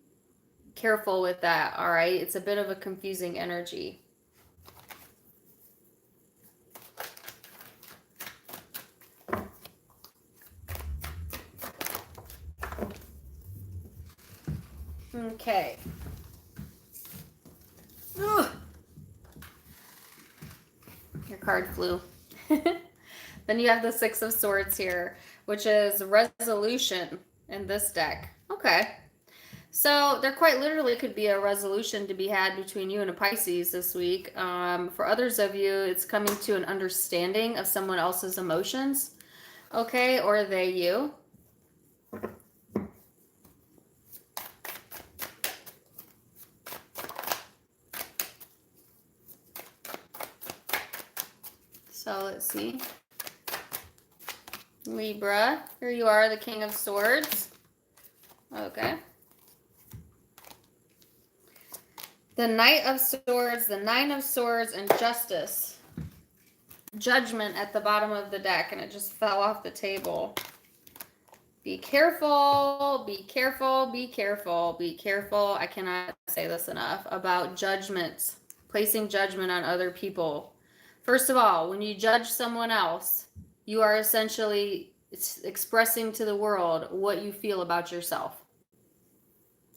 careful with that. All right. It's a bit of a confusing energy. Okay. Ugh. Your card flew. Then you have the Six of Swords here, which is resolution in this deck. Okay. So there quite literally could be a resolution to be had between you and a Pisces this week. For others of you, it's coming to an understanding of someone else's emotions. Okay, or they you. So let's see. Libra, here you are, the King of Swords. Okay. The Knight of Swords, the Nine of Swords, and Justice. Judgment at the bottom of the deck, and it just fell off the table. Be careful, be careful, be careful, be careful. I cannot say this enough about judgments, placing judgment on other people. First of all, when you judge someone else, you are essentially expressing to the world what you feel about yourself.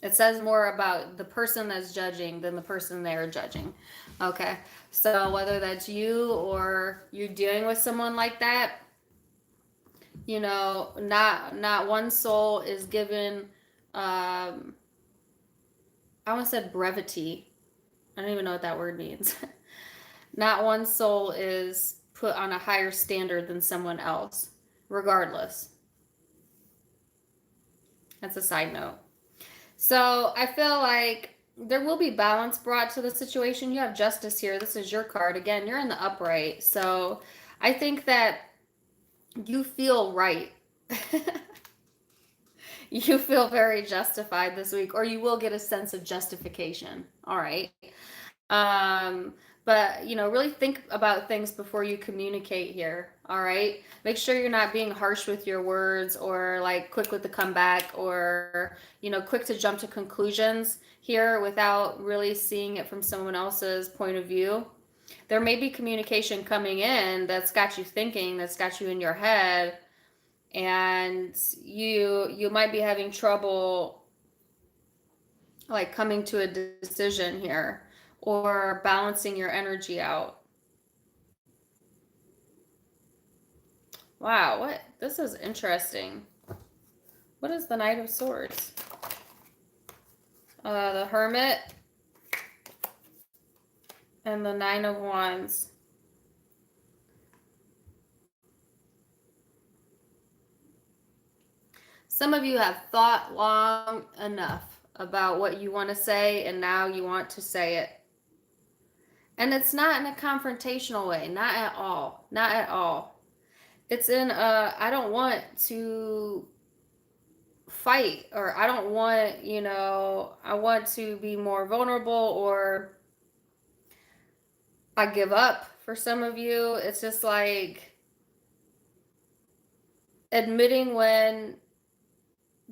It says more about the person that's judging than the person they're judging. Okay, so whether that's you or you're dealing with someone like that, not one soul is given, I almost said brevity. I don't even know what that word means. Not one soul is put on a higher standard than someone else, regardless. That's a side note. So I feel like there will be balance brought to the situation. You have Justice here. This is your card. Again, you're in the upright. So I think that you feel right. You feel very justified this week, or you will get a sense of justification. All right. But, really think about things before you communicate here. All right. Make sure you're not being harsh with your words or like quick with the comeback or, quick to jump to conclusions here without really seeing it from someone else's point of view. There may be communication coming in that's got you thinking, that's got you in your head, and you might be having trouble like coming to a decision here or balancing your energy out. Wow, this is interesting. What is the Knight of Swords? The Hermit and the Nine of Wands. Some of you have thought long enough about what you want to say, and now you want to say it. And it's not in a confrontational way, not at all, not at all. It's in I don't want to fight, or I don't want, I want to be more vulnerable, or I give up. For some of you, it's just like admitting when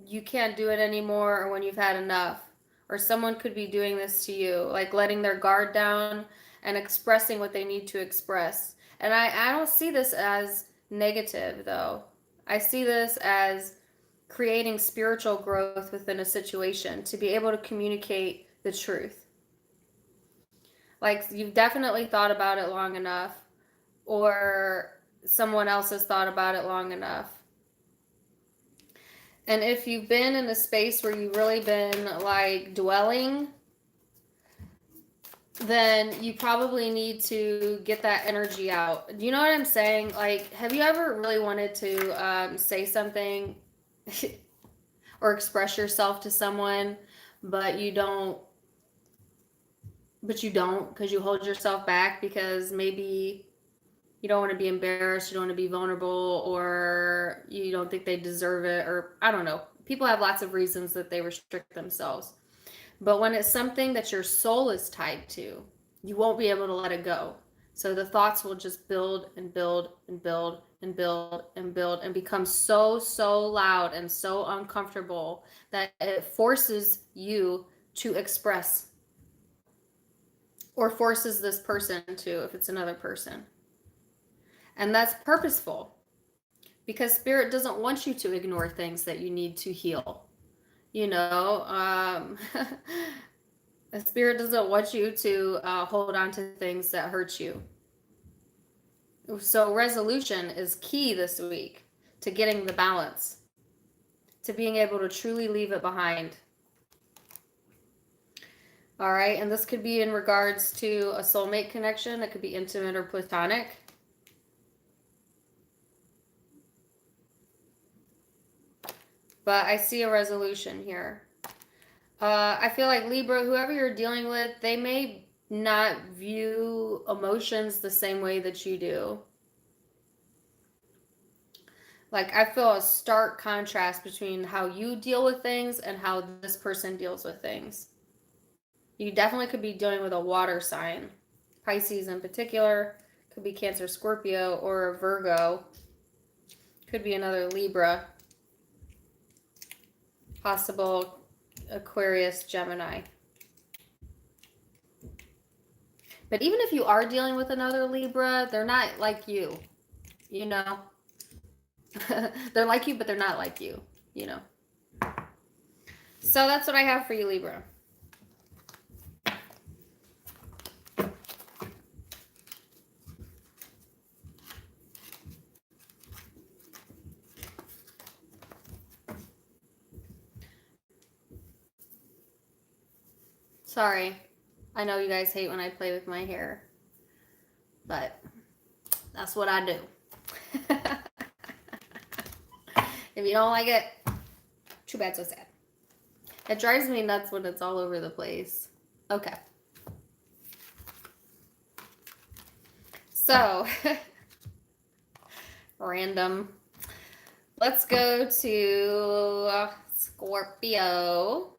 you can't do it anymore or when you've had enough. Or someone could be doing this to you, like letting their guard down and expressing what they need to express. And I don't see this as negative, though. I see this as creating spiritual growth within a situation to be able to communicate the truth. Like, you've definitely thought about it long enough, or someone else has thought about it long enough. And if you've been in a space where you've really been like dwelling, then you probably need to get that energy out. Do you know what I'm saying? Like, have you ever really wanted to say something? or express yourself to someone, but you don't because you hold yourself back because maybe you don't want to be embarrassed, you don't want to be vulnerable, or you don't think they deserve it, or I don't know. People have lots of reasons that they restrict themselves. But when it's something that your soul is tied to, you won't be able to let it go. So the thoughts will just build and build and build and build and build and become so, so loud and so uncomfortable that it forces you to express, or forces this person to, if it's another person. And that's purposeful because spirit doesn't want you to ignore things that you need to heal. You know, the spirit doesn't want you to hold on to things that hurt you. So resolution is key this week to getting the balance, to being able to truly leave it behind. All right, and this could be in regards to a soulmate connection. It could be intimate or platonic. But I see a resolution here. I feel like Libra, whoever you're dealing with, they may not view emotions the same way that you do. Like, I feel a stark contrast between how you deal with things and how this person deals with things. You definitely could be dealing with a water sign. Pisces in particular. Could be Cancer, Scorpio, or Virgo. Could be another Libra. Possible Aquarius, Gemini. But even if you are dealing with another Libra, they're not like you, you know? They're like you, but they're not like you, you know? So that's what I have for you, Libra. Sorry. I know you guys hate when I play with my hair, but that's what I do. If you don't like it, too bad, so sad. It drives me nuts when it's all over the place. Okay. So, random. Let's go to Scorpio.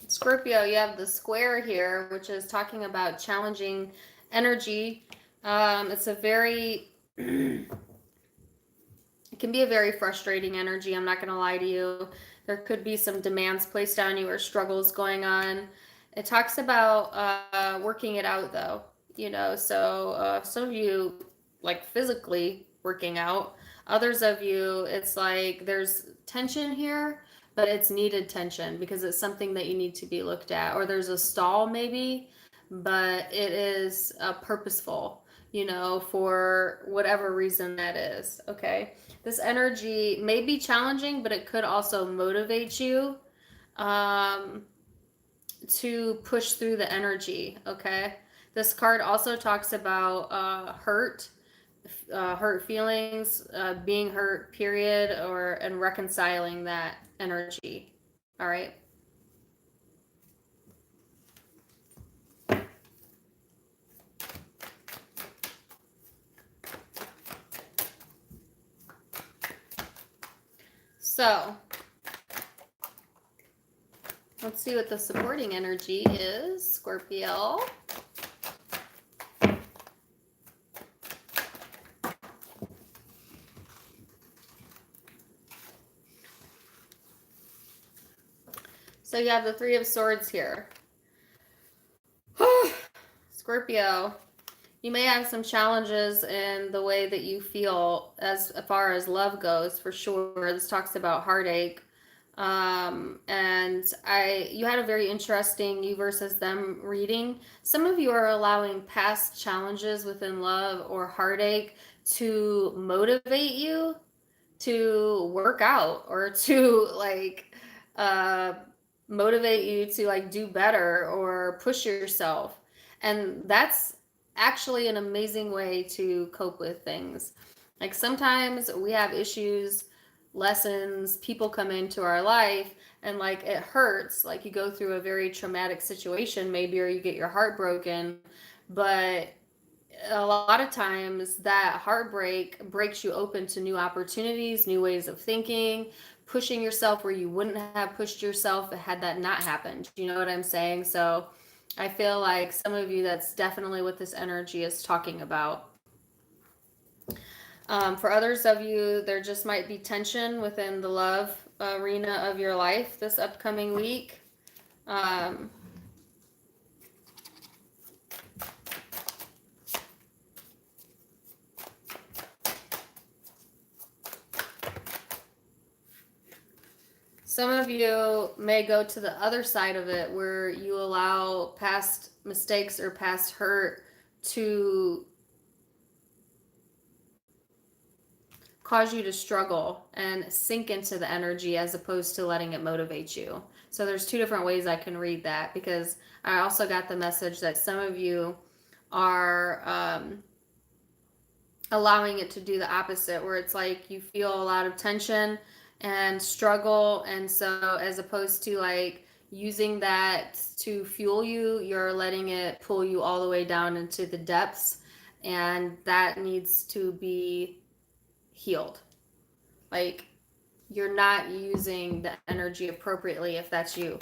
Scorpio, you have the square here, which is talking about challenging energy. It's a very, it can be a very frustrating energy. I'm not going to lie to you. There could be some demands placed on you or struggles going on. It talks about working it out, though. You know, so some of you like physically working out. Others of you, it's like there's tension here, but it's needed tension because it's something that you need to be looked at. Or there's a stall maybe, but it is purposeful, you know, for whatever reason that is, okay? This energy may be challenging, but it could also motivate you to push through the energy, okay? This card also talks about hurt feelings, being hurt, period, and reconciling that energy. All right. So let's see what the supporting energy is, Scorpio. So you have the Three of Swords here. Scorpio, you may have some challenges in the way that you feel as far as love goes, for sure. This talks about heartache. And you had a very interesting you versus them reading. Some of you are allowing past challenges within love or heartache to motivate you to work out or to like motivate you to like do better or push yourself. And that's actually an amazing way to cope with things. Like sometimes we have issues, lessons, people come into our life and like it hurts, like you go through a very traumatic situation maybe, or you get your heart broken, but a lot of times that heartbreak breaks you open to new opportunities, new ways of thinking, pushing yourself where you wouldn't have pushed yourself had that not happened. You know what I'm saying? So I feel like some of you, that's definitely what this energy is talking about. For others of you, there just might be tension within the love arena of your life this upcoming week. Um, Some of you may go to the other side of it where you allow past mistakes or past hurt to cause you to struggle and sink into the energy as opposed to letting it motivate you. So there's two different ways I can read that, because I also got the message that some of you are allowing it to do the opposite, where it's like you feel a lot of tension and struggle, and so as opposed to like using that to fuel you, you're letting it pull you all the way down into the depths, and that needs to be healed. Like you're not using the energy appropriately if that's you.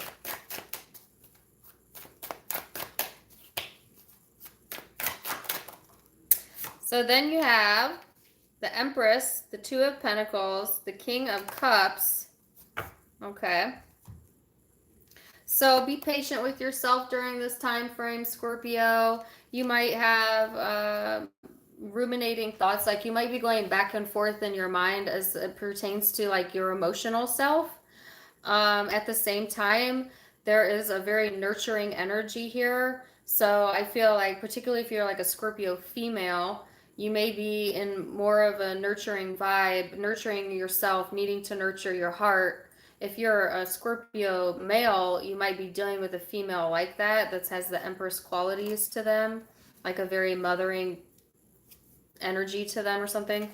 So then you have the Empress, the Two of Pentacles, the King of Cups. Okay. So be patient with yourself during this time frame, Scorpio. You might have ruminating thoughts, like you might be going back and forth in your mind as it pertains to like your emotional self. At the same time, there is a very nurturing energy here. So I feel like, particularly if you're like a Scorpio female, you may be in more of a nurturing vibe, nurturing yourself, needing to nurture your heart. If you're a Scorpio male, you might be dealing with a female like that has the Empress qualities to them, like a very mothering energy to them or something.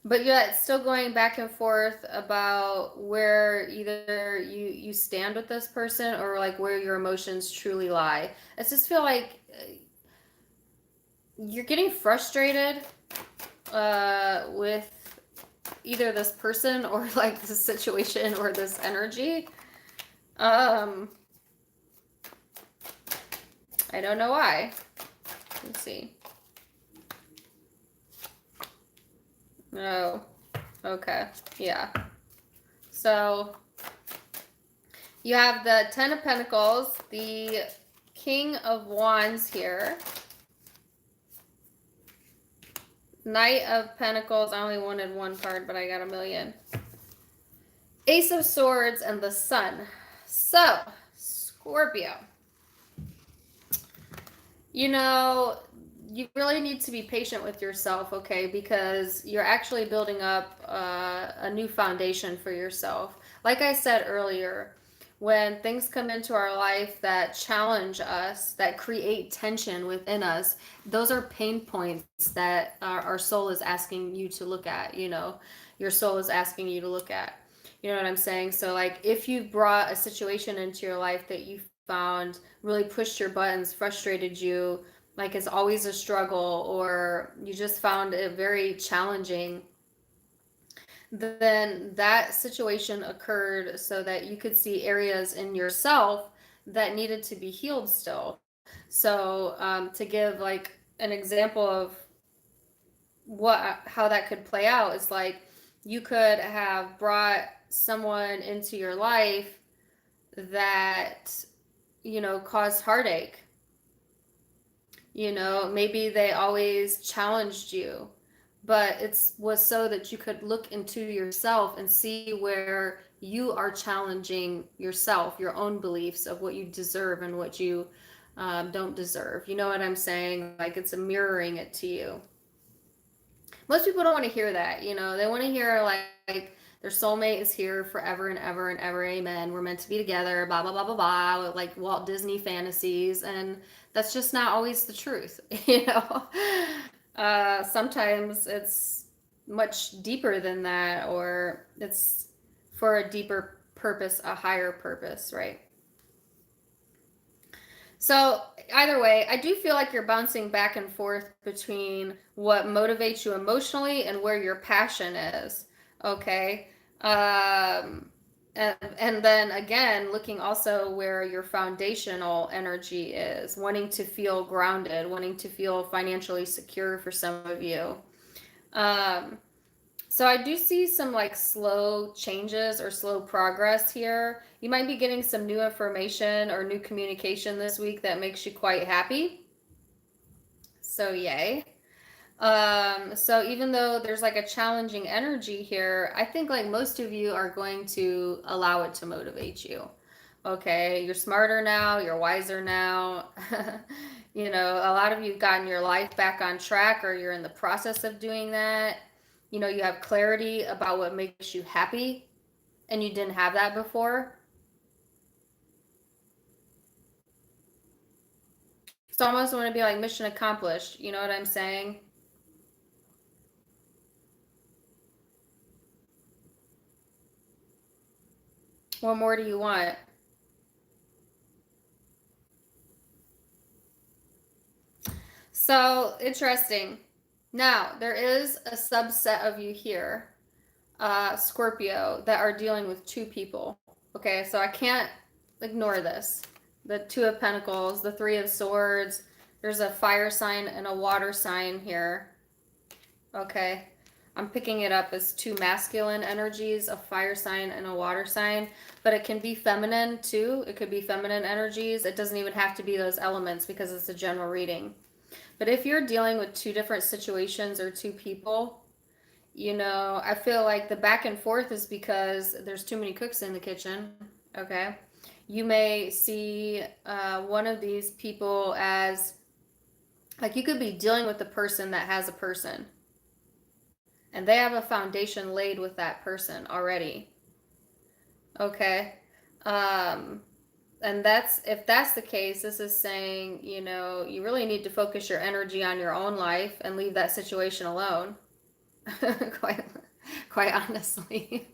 But yeah, it's still going back and forth about where either you stand with this person, or like where your emotions truly lie. I just feel like you're getting frustrated with either this person or like this situation or this energy. I don't know why. Let's see. Oh, okay. Yeah. So you have the Ten of Pentacles, the King of Wands here, Knight of Pentacles. I only wanted one card, but I got a million. Ace of Swords and the Sun. So, Scorpio, you know, you really need to be patient with yourself, okay? Because you're actually building up a new foundation for yourself. Like I said earlier, when things come into our life that challenge us, that create tension within us, those are pain points that our soul is asking you to look at, you know, your soul is asking you to look at. You know what I'm saying? So, like, if you've brought a situation into your life that you found really pushed your buttons, frustrated you, like it's always a struggle, or you just found it very challenging, then that situation occurred so that you could see areas in yourself that needed to be healed still. So to give like an example of how that could play out is like you could have brought someone into your life that, you know, caused heartache. You know, maybe they always challenged you, but it was so that you could look into yourself and see where you are challenging yourself, your own beliefs of what you deserve and what you don't deserve. You know what I'm saying? Like it's a mirroring it to you. Most people don't want to hear that, you know, they want to hear like Their soulmate is here forever and ever and ever, amen. We're meant to be together, blah, blah, blah, blah, blah, like Walt Disney fantasies. And that's just not always the truth, you know? Sometimes it's much deeper than that, or it's for a deeper purpose, a higher purpose, right? So either way, I do feel like you're bouncing back and forth between what motivates you emotionally and where your passion is. Okay. And then again, looking also where your foundational energy is, wanting to feel grounded, wanting to feel financially secure for some of you. So I do see some like slow changes or slow progress here. You might be getting some new information or new communication this week that makes you quite happy. So yay. So even though there's like a challenging energy here, I think like most of you are going to allow it to motivate you. Okay, you're smarter now, you're wiser now. You know, a lot of you've gotten your life back on track, or you're in the process of doing that. You know, you have clarity about what makes you happy, and you didn't have that before. So I almost want to be like mission accomplished. You know what I'm saying? What more do you want? So interesting. Now, there is a subset of you here, Scorpio, that are dealing with two people. Okay, so I can't ignore this. The Two of Pentacles, the Three of Swords. There's a fire sign and a water sign here. Okay. I'm picking it up as two masculine energies, a fire sign and a water sign, but it can be feminine too. It could be feminine energies. It doesn't even have to be those elements because it's a general reading. But if you're dealing with two different situations or two people, you know, I feel like the back and forth is because there's too many cooks in the kitchen. Okay. You may see one of these people as like you could be dealing with the person that has a person, and they have a foundation laid with that person already. Okay. Um, and that's, if that's the case, this is saying, you know, you really need to focus your energy on your own life and leave that situation alone. quite honestly.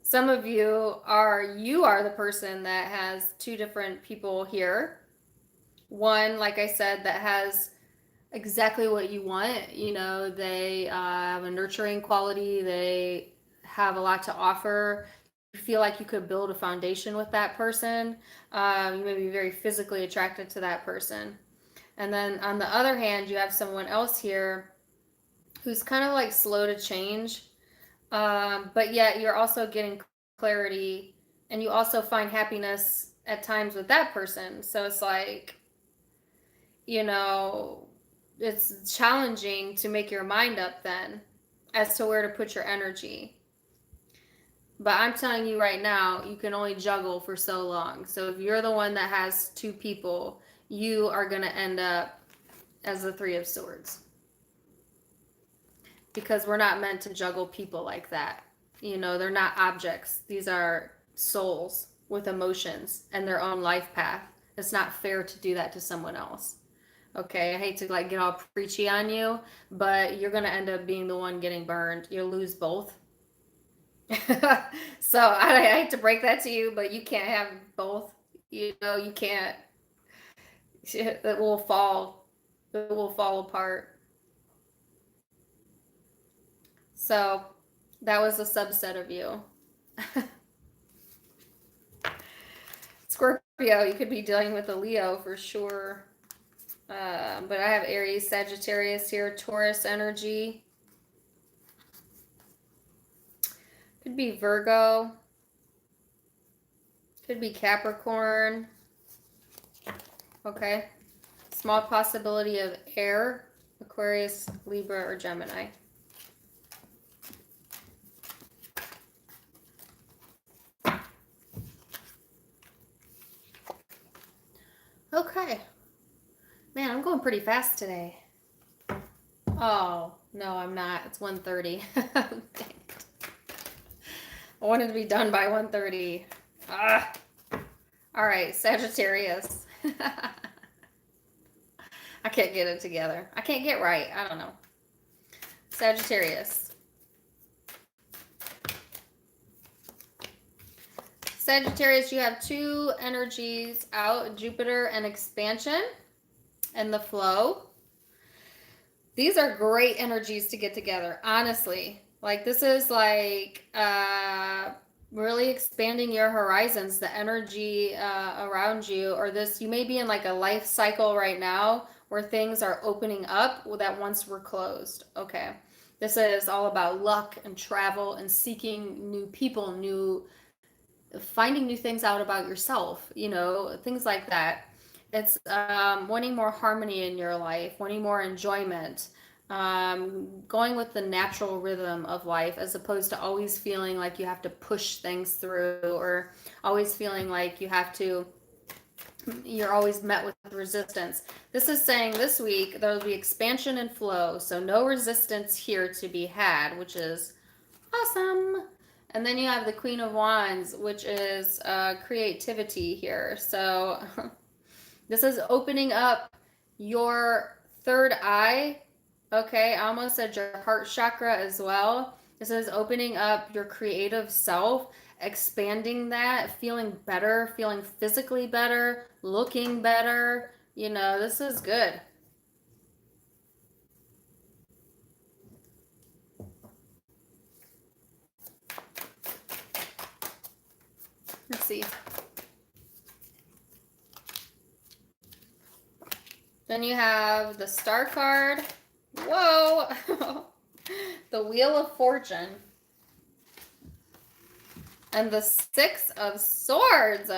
Some of you are the person that has two different people here. One, like I said, that has exactly what you want. You know, they have a nurturing quality. They have a lot to offer. You feel like you could build a foundation with that person. You may be very physically attracted to that person. And then on the other hand, you have someone else here who's kind of like slow to change. But yet you're also getting clarity, and you also find happiness at times with that person. So it's like, you know, it's challenging to make your mind up then as to where to put your energy. But I'm telling you right now, you can only juggle for so long. So if you're the one that has two people, you are going to end up as the Three of Swords. Because we're not meant to juggle people like that. You know, they're not objects. These are souls with emotions and their own life path. It's not fair to do that to someone else. Okay, I hate to like get all preachy on you, but you're going to end up being the one getting burned. You'll lose both. So I hate to break that to you, but you can't have both. You know, you can't. It will fall. It will fall apart. So that was a subset of you. Scorpio, you could be dealing with a Leo for sure. But I have Aries, Sagittarius here, Taurus energy. Could be Virgo. Could be Capricorn. Okay. Small possibility of air, Aquarius, Libra, or Gemini. Okay. Man, I'm going pretty fast today. Oh, no, I'm not. It's 1:30. I wanted to be done by 1:30. Ah. All right, Sagittarius. I can't get it together. I can't get right. I don't know. Sagittarius. Sagittarius, you have two energies out, Jupiter and expansion and the flow. These are great energies to get together, honestly. Like this is like really expanding your horizons, the energy around you, or this, you may be in like a life cycle right now where things are opening up that once were closed. Okay. This is all about luck and travel and seeking new people, finding new things out about yourself, things like that. It's wanting more harmony in your life, wanting more enjoyment, going with the natural rhythm of life as opposed to always feeling like you have to push things through, or always feeling like you're always met with resistance. This is saying this week there will be expansion and flow, so no resistance here to be had, which is awesome. And then you have the Queen of Wands, which is creativity here. So this is opening up your third eye. Okay, I almost said your heart chakra as well. This is opening up your creative self, expanding that, feeling better, feeling physically better, looking better. This is good. Let's see. Then you have the Star card. Whoa! The Wheel of Fortune. And the Six of Swords.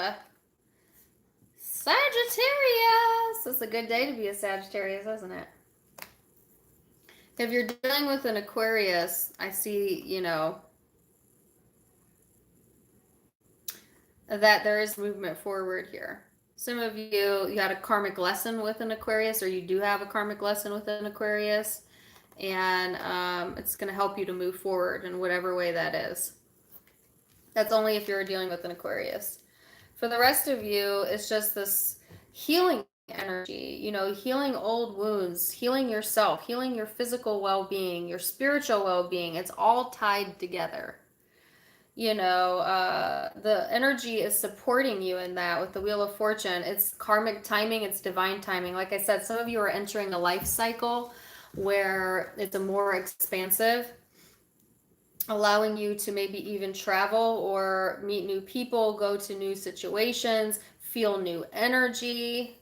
Sagittarius. It's a good day to be a Sagittarius, isn't it? If you're dealing with an Aquarius, I see, that there is movement forward here. Some of you had a karmic lesson with an Aquarius, or you do have a karmic lesson with an Aquarius, and it's going to help you to move forward in whatever way that is. That's only if you're dealing with an Aquarius. For the rest of you, it's just this healing energy, healing old wounds, healing yourself, healing your physical well-being, your spiritual well-being. It's all tied together. The energy is supporting you in that with the Wheel of Fortune. It's karmic timing, it's divine timing. Like I said, some of you are entering a life cycle where it's a more expansive, allowing you to maybe even travel or meet new people, go to new situations, feel new energy.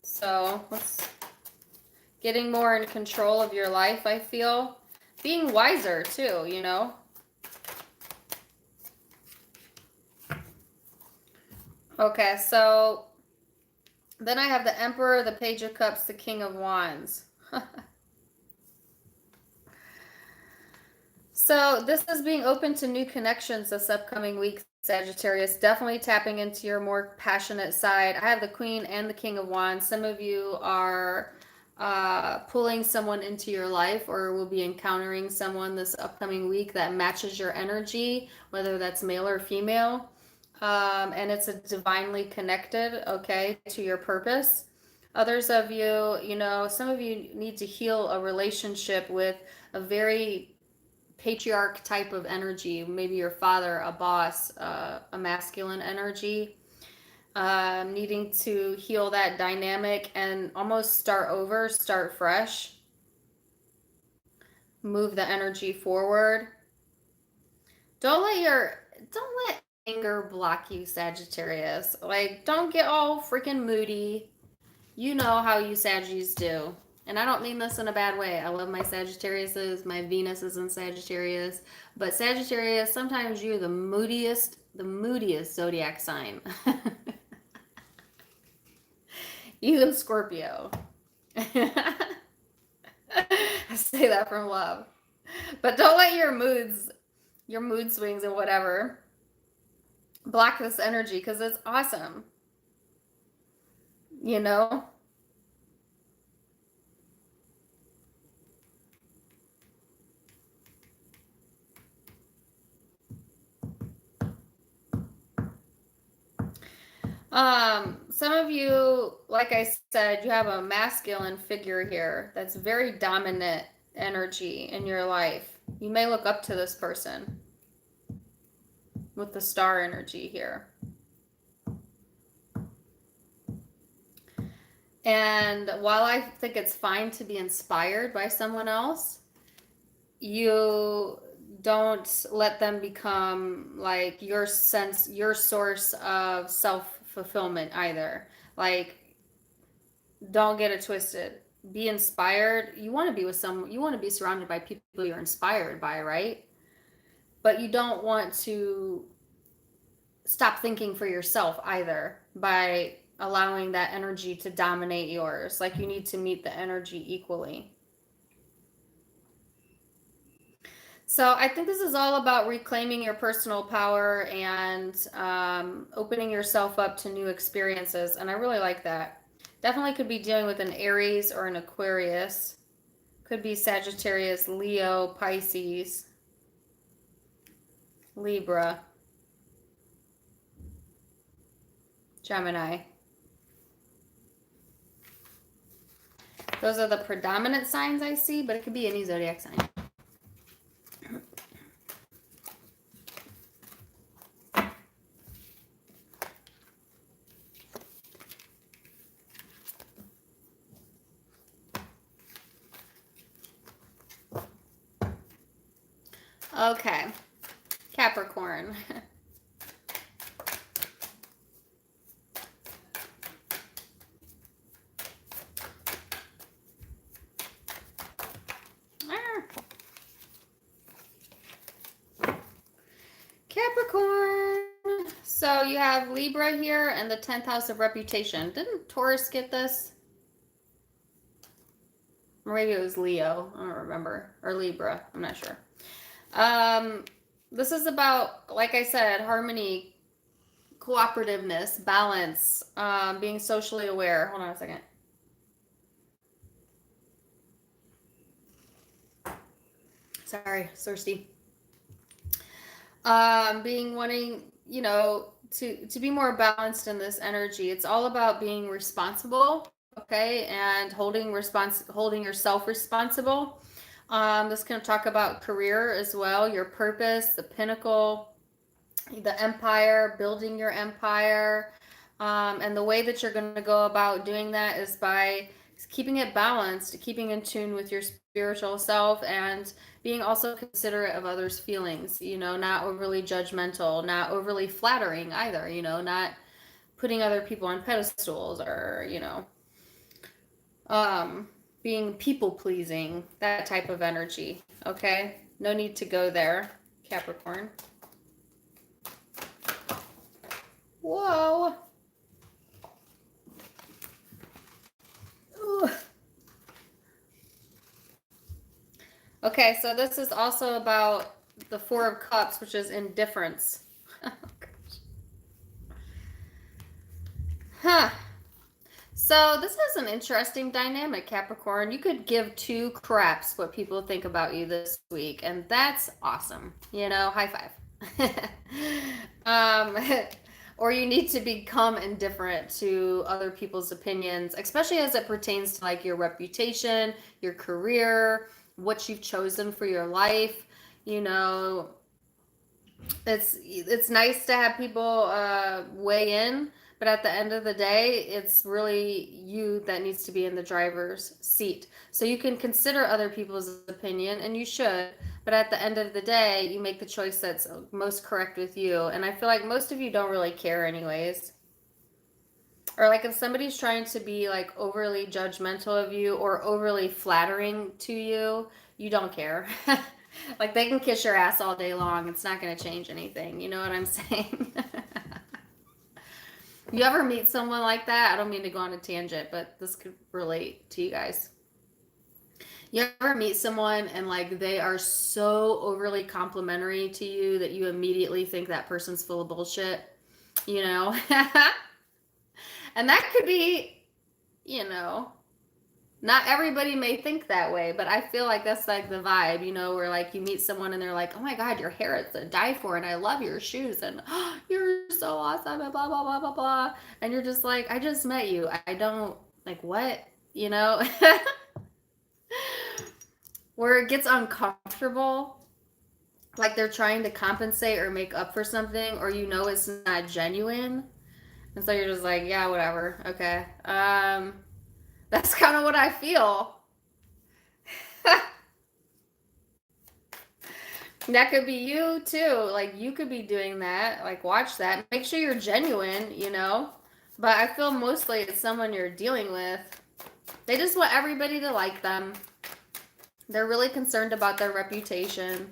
So getting more in control of your life, I feel. Being wiser too, Okay, so then I have the Emperor, the Page of Cups, the King of Wands. So this is being open to new connections this upcoming week, Sagittarius. Definitely tapping into your more passionate side. I have the Queen and the King of Wands. Some of you are pulling someone into your life, or will be encountering someone this upcoming week that matches your energy, whether that's male or female. And it's a divinely connected, okay, to your purpose. Others of you, some of you need to heal a relationship with a very patriarch type of energy, maybe your father, a boss, a masculine energy, needing to heal that dynamic and almost start over, start fresh, move the energy forward. Don't let anger block you, Sagittarius. Like, don't get all freaking moody. You know how you Saggies do. And I don't mean this in a bad way. I love my Sagittariuses. My Venus is in Sagittarius. But Sagittarius, sometimes you're the moodiest zodiac sign. Even Scorpio. I say that from love. But don't let your mood swings and whatever block this energy, because it's awesome. Some of you, like I said, you have a masculine figure here that's very dominant energy in your life. You may look up to this person with the star energy here. And while I think it's fine to be inspired by someone else, you don't let them become like your source of self-fulfillment either. Like, don't get it twisted. Be inspired. You want to be with someone, you want to be surrounded by people you're inspired by, right? But you don't want to stop thinking for yourself either by allowing that energy to dominate yours. Like, you need to meet the energy equally. So I think this is all about reclaiming your personal power and opening yourself up to new experiences. And I really like that. Definitely could be dealing with an Aries or an Aquarius. Could be Sagittarius, Leo, Pisces, Libra, Gemini. Those are the predominant signs I see, but it could be any zodiac sign. Okay, Capricorn. Capricorn. So you have Libra here and the 10th house of reputation. Didn't Taurus get this? Or maybe it was Leo. I don't remember. Or Libra. I'm not sure. This is about, like I said, harmony, cooperativeness, balance, being socially aware. Hold on a second. Sorry, thirsty. Wanting, to be more balanced in this energy. It's all about being responsible, okay, and holding yourself responsible. This can talk about career as well, your purpose, the pinnacle, the empire, building your empire. And the way that you're going to go about doing that is by keeping it balanced, keeping in tune with your spiritual self, and being also considerate of others' feelings, not overly judgmental, not overly flattering either, not putting other people on pedestals or, being people pleasing, that type of energy. Okay. No need to go there, Capricorn. Whoa. Ooh. Okay, so this is also about the Four of Cups, which is indifference. Huh. So this is an interesting dynamic, Capricorn. You could give two craps what people think about you this week, and that's awesome. High five. Or you need to become indifferent to other people's opinions, especially as it pertains to like your reputation, your career, what you've chosen for your life. It's nice to have people weigh in, but at the end of the day, it's really you that needs to be in the driver's seat. So you can consider other people's opinion, and you should, but at the end of the day, you make the choice that's most correct with you. And I feel like most of you don't really care anyways. Or like if somebody's trying to be like overly judgmental of you or overly flattering to you, you don't care. Like they can kiss your ass all day long. It's not going to change anything. You know what I'm saying? You ever meet someone like that? I don't mean to go on a tangent, but this could relate to you guys. You ever meet someone and like they are so overly complimentary to you that you immediately think that person's full of bullshit? And that could be, Not everybody may think that way, but I feel like that's like the vibe, you know, where like you meet someone and they're like, oh my God, your hair is to die for, and I love your shoes, and oh, you're so awesome, and blah, blah, blah, blah, blah. And you're just like, I just met you. I don't, like, what? You know? Where it gets uncomfortable, like they're trying to compensate or make up for something, or you know it's not genuine. And so you're just like, yeah, whatever. Okay. That's kind of what I feel. That could be you too. Like you could be doing that. Like watch that. Make sure you're genuine, you know? But I feel mostly it's someone you're dealing with. They just want everybody to like them. They're really concerned about their reputation.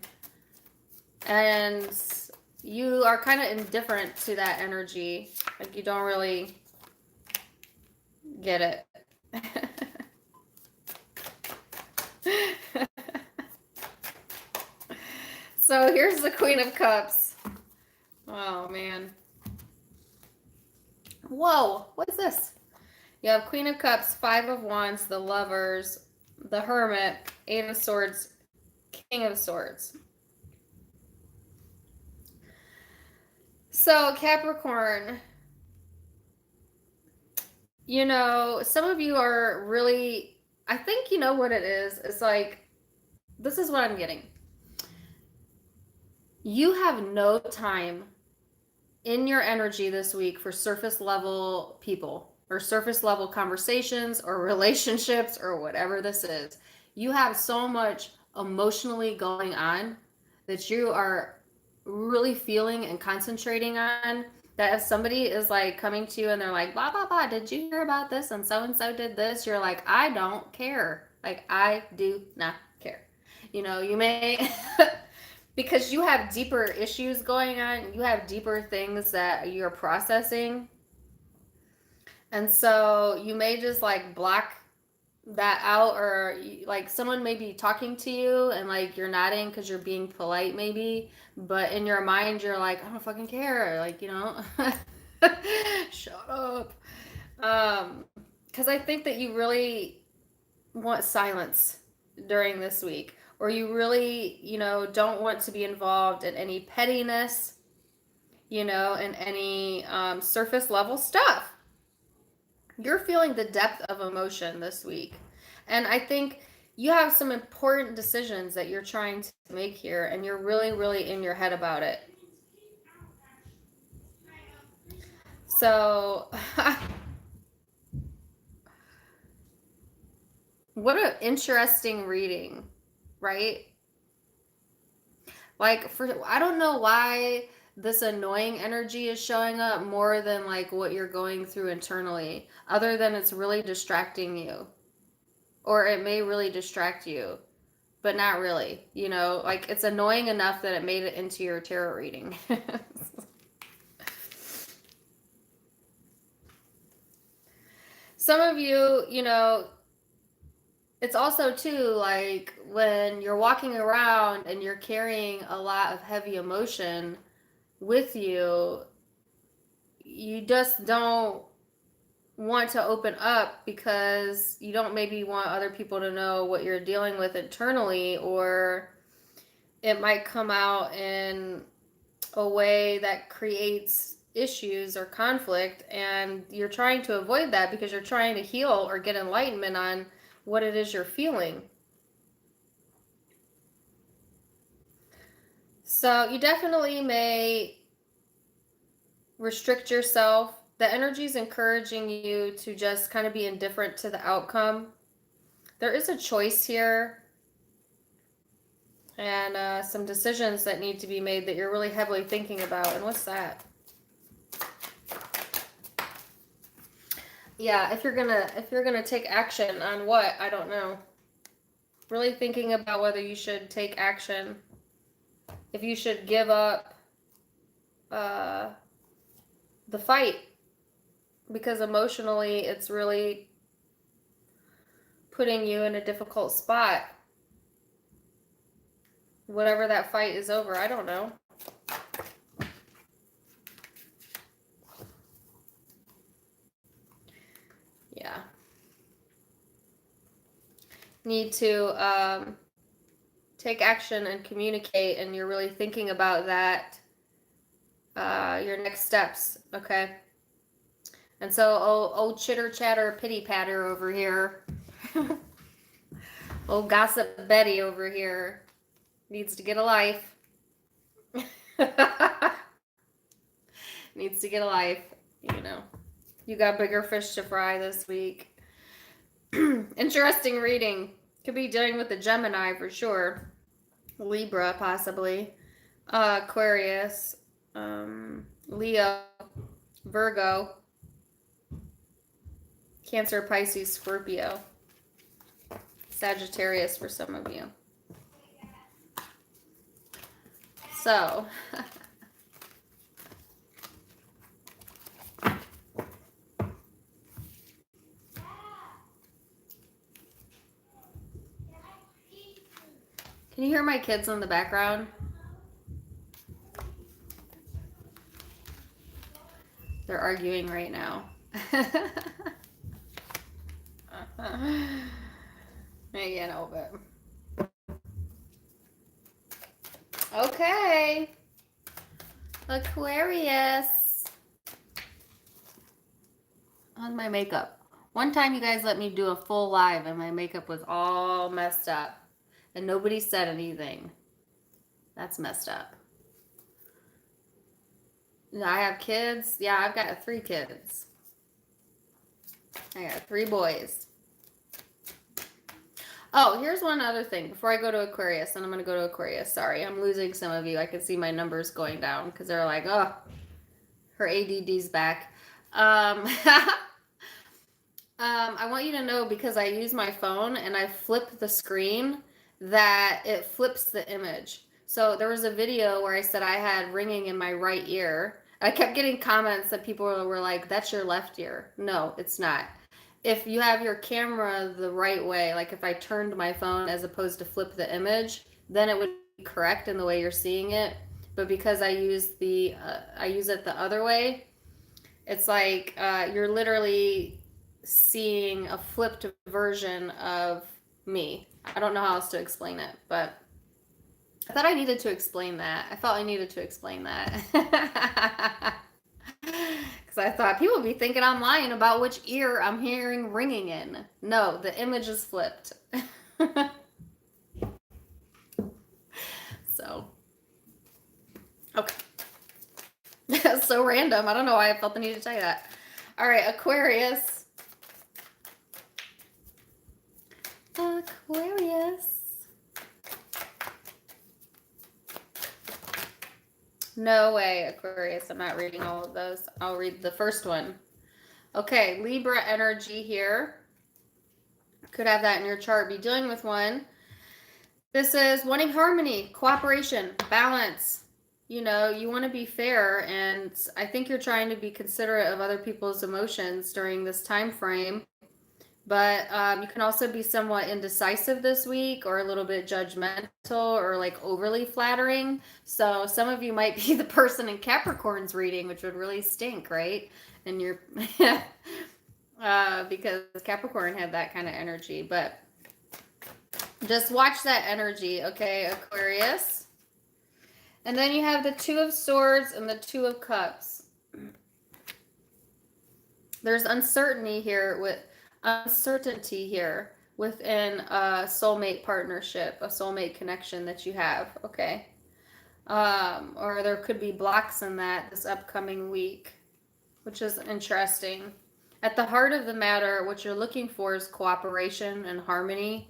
And you are kind of indifferent to that energy. Like you don't really get it. So here's the Queen of Cups. Oh, man. Whoa, what is this? You have Queen of Cups, Five of Wands, the Lovers, the Hermit, Eight of Swords, King of Swords. So Capricorn, you know, some of you are really, I think you know what it is. It's like, this is what I'm getting. You have no time in your energy this week for surface level people or surface level conversations or relationships or whatever this is. You have so much emotionally going on that you are really feeling and concentrating on, that if somebody is like coming to you and they're like, blah, blah, blah, did you hear about this? And so did this. You're like, I don't care. Like, I do not care. You know, you may... because you have deeper issues going on, you have deeper things that you're processing. And so you may just like block that out, or like someone may be talking to you and like you're nodding because you're being polite maybe, but in your mind you're like, I don't fucking care. Like, you know, shut up. Because I think that you really want silence during this week. Or you really, you know, don't want to be involved in any pettiness, you know, in any surface level stuff. You're feeling the depth of emotion this week. And I think you have some important decisions that you're trying to make here, and you're really, really in your head about it. So, what an interesting reading, right? Like, I don't know why this annoying energy is showing up more than like what you're going through internally, other than it's really distracting you. Or it may really distract you, but not really. You know, like it's annoying enough that it made it into your tarot reading. Some of you, you know, it's also too like when you're walking around and you're carrying a lot of heavy emotion with you, you just don't want to open up because you don't maybe want other people to know what you're dealing with internally, or it might come out in a way that creates issues or conflict, and you're trying to avoid that because you're trying to heal or get enlightenment on what it is you're feeling. So you definitely may restrict yourself. The energy is encouraging you to just kind of be indifferent to the outcome. There is a choice here and some decisions that need to be made that you're really heavily thinking about. And what's that? Yeah, if you're gonna take action on what, I don't know. Really thinking about whether you should take action, if you should give up the fight, because emotionally it's really putting you in a difficult spot. Whatever that fight is over, I don't know. Yeah. need to take action and communicate, and you're really thinking about that, your next steps, okay? And so old chitter chatter pity patter over here, old gossip Betty over here needs to get a life. Needs to get a life, you know. You got bigger fish to fry this week. Interesting reading. Could be dealing with the Gemini for sure. Libra, possibly. Aquarius. Leo. Virgo. Cancer, Pisces, Scorpio. Sagittarius for some of you. So... Can you hear my kids in the background? They're arguing right now. Maybe a little bit. Okay. Aquarius. On my makeup. One time you guys let me do a full live and my makeup was all messed up. And nobody said anything. That's messed up. I have kids. Yeah, I've got 3 kids. I got 3 boys. Oh, here's one other thing before I go to Aquarius, and I'm going to go to Aquarius. Sorry, I'm losing some of you. I can see my numbers going down because they're like, oh, her ADD's back. I want you to know, because I use my phone and I flip the screen, that it flips the image. So there was a video where I said I had ringing in my right ear. I kept getting comments that people were like, that's your left ear. No, it's not. If you have your camera the right way, like if I turned my phone as opposed to flip the image, then it would be correct in the way you're seeing it. But because I use it the other way, it's like you're literally seeing a flipped version of me. I don't know how else to explain it, but I thought I needed to explain that. I felt I needed to explain that. Because I thought people would be thinking I'm lying about which ear I'm hearing ringing in. No, the image is flipped. So, okay. That's so random. I don't know why I felt the need to tell you that. All right, Aquarius. Aquarius. No way, Aquarius. I'm not reading all of those. I'll read the first one. Okay, Libra energy here. Could have that in your chart. Be dealing with one. This is wanting harmony, cooperation, balance. You know, you want to be fair, and I think you're trying to be considerate of other people's emotions during this time frame. But you can also be somewhat indecisive this week, or a little bit judgmental, or like overly flattering. So some of you might be the person in Capricorn's reading, which would really stink, right? And you're because Capricorn had that kind of energy. But just watch that energy, okay, Aquarius? And then you have the 2 of Swords and the 2 of Cups. There's uncertainty here within a soulmate partnership, a soulmate connection that you have, okay? Or there could be blocks in that this upcoming week, which is interesting. At the heart of the matter, what you're looking for is cooperation and harmony.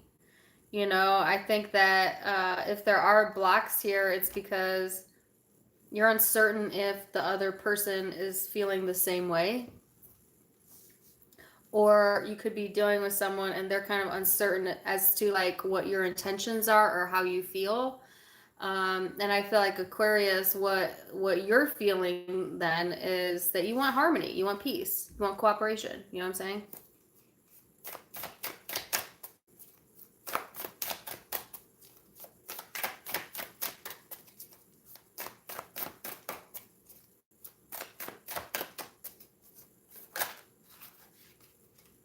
You know, I think that if there are blocks here, it's because you're uncertain if the other person is feeling the same way. Or you could be dealing with someone and they're kind of uncertain as to like what your intentions are or how you feel. And I feel like Aquarius, what you're feeling then is that you want harmony, you want peace, you want cooperation. You know what I'm saying?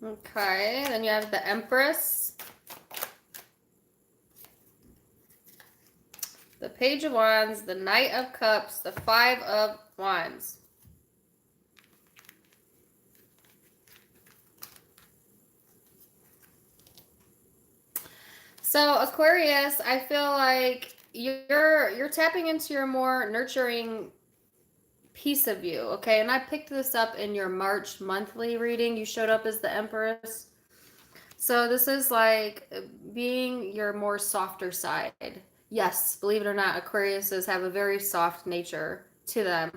Okay, then you have the Empress. the Page of Wands, the Knight of Cups, the Five of Wands. So Aquarius, I feel like you're tapping into your more nurturing piece of you, okay? And I picked this up in your March monthly reading. You showed up as the Empress. So this is like being your more softer side. Yes, believe it or not, Aquariuses have a very soft nature to them.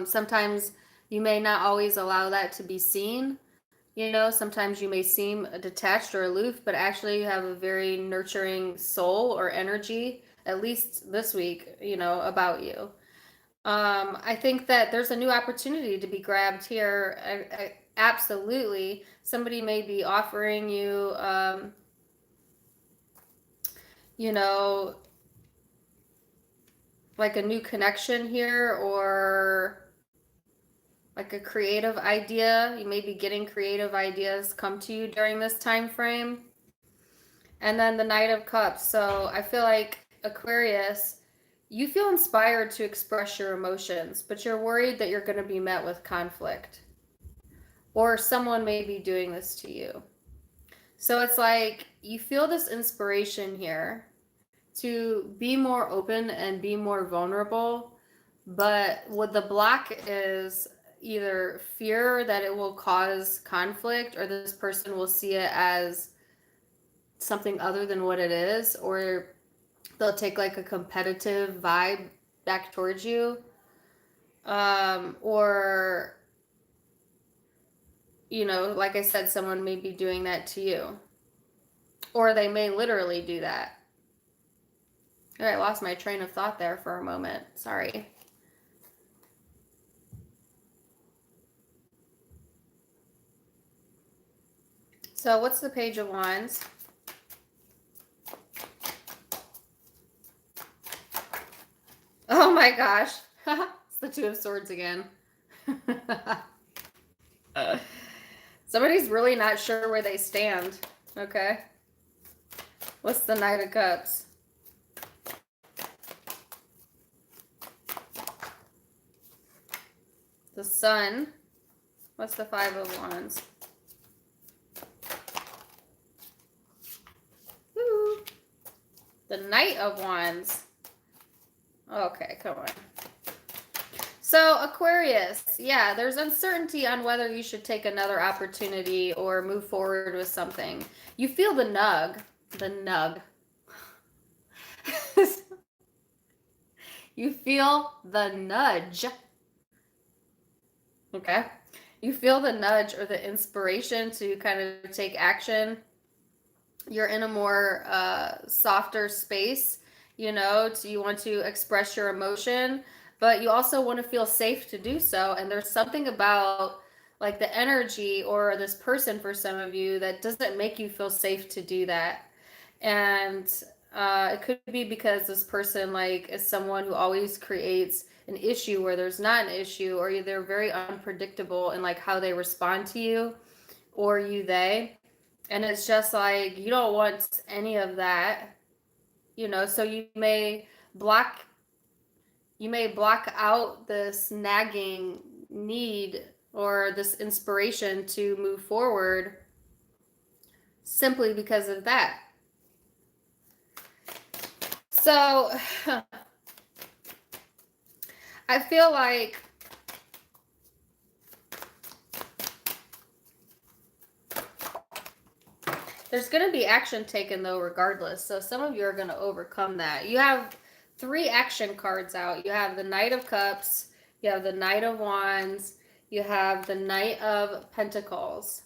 Sometimes you may not always allow that to be seen. You know, sometimes you may seem detached or aloof, but actually you have a very nurturing soul or energy, at least this week, you know, about you. I think that there's a new opportunity to be grabbed here. Absolutely. Somebody may be offering you, you know, like a new connection here, or like a creative idea. You may be getting creative ideas come to you during this time frame. And then the Knight of Cups. So I feel like Aquarius, you feel inspired to express your emotions, but you're worried that you're going to be met with conflict. Or someone may be doing this to you. So it's like you feel this inspiration here to be more open and be more vulnerable. But what the block is either fear that it will cause conflict, or this person will see it as something other than what it is, or they'll take like a competitive vibe back towards you, or you know, like I said, someone may be doing that to you, or they may literally do that. All right, I lost my train of thought there for a moment. Sorry. So what's the Page of Wands? Oh my gosh. It's the Two of Swords again. Somebody's really not sure where they stand. Okay. What's the Knight of Cups? The Sun. What's the Five of Wands? Woo. The Knight of Wands. Okay, come on. So Aquarius, yeah, there's uncertainty on whether you should take another opportunity or move forward with something. You feel the nug. The nug. You feel the nudge. Okay. You feel the nudge or the inspiration to kind of take action. You're in a more softer space, you know, you want to express your emotion, but you also want to feel safe to do so. And there's something about like the energy or this person for some of you that doesn't make you feel safe to do that. And it could be because this person like is someone who always creates an issue where there's not an issue, or they're very unpredictable in like how they respond to you, or they. And it's just like you don't want any of that, you know, so you may block out this nagging need or this inspiration to move forward simply because of that. So I feel like there's going to be action taken though regardless. So some of you are going to overcome that. You have 3 action cards out. You have the Knight of Cups, you have the Knight of Wands, you have the Knight of Pentacles.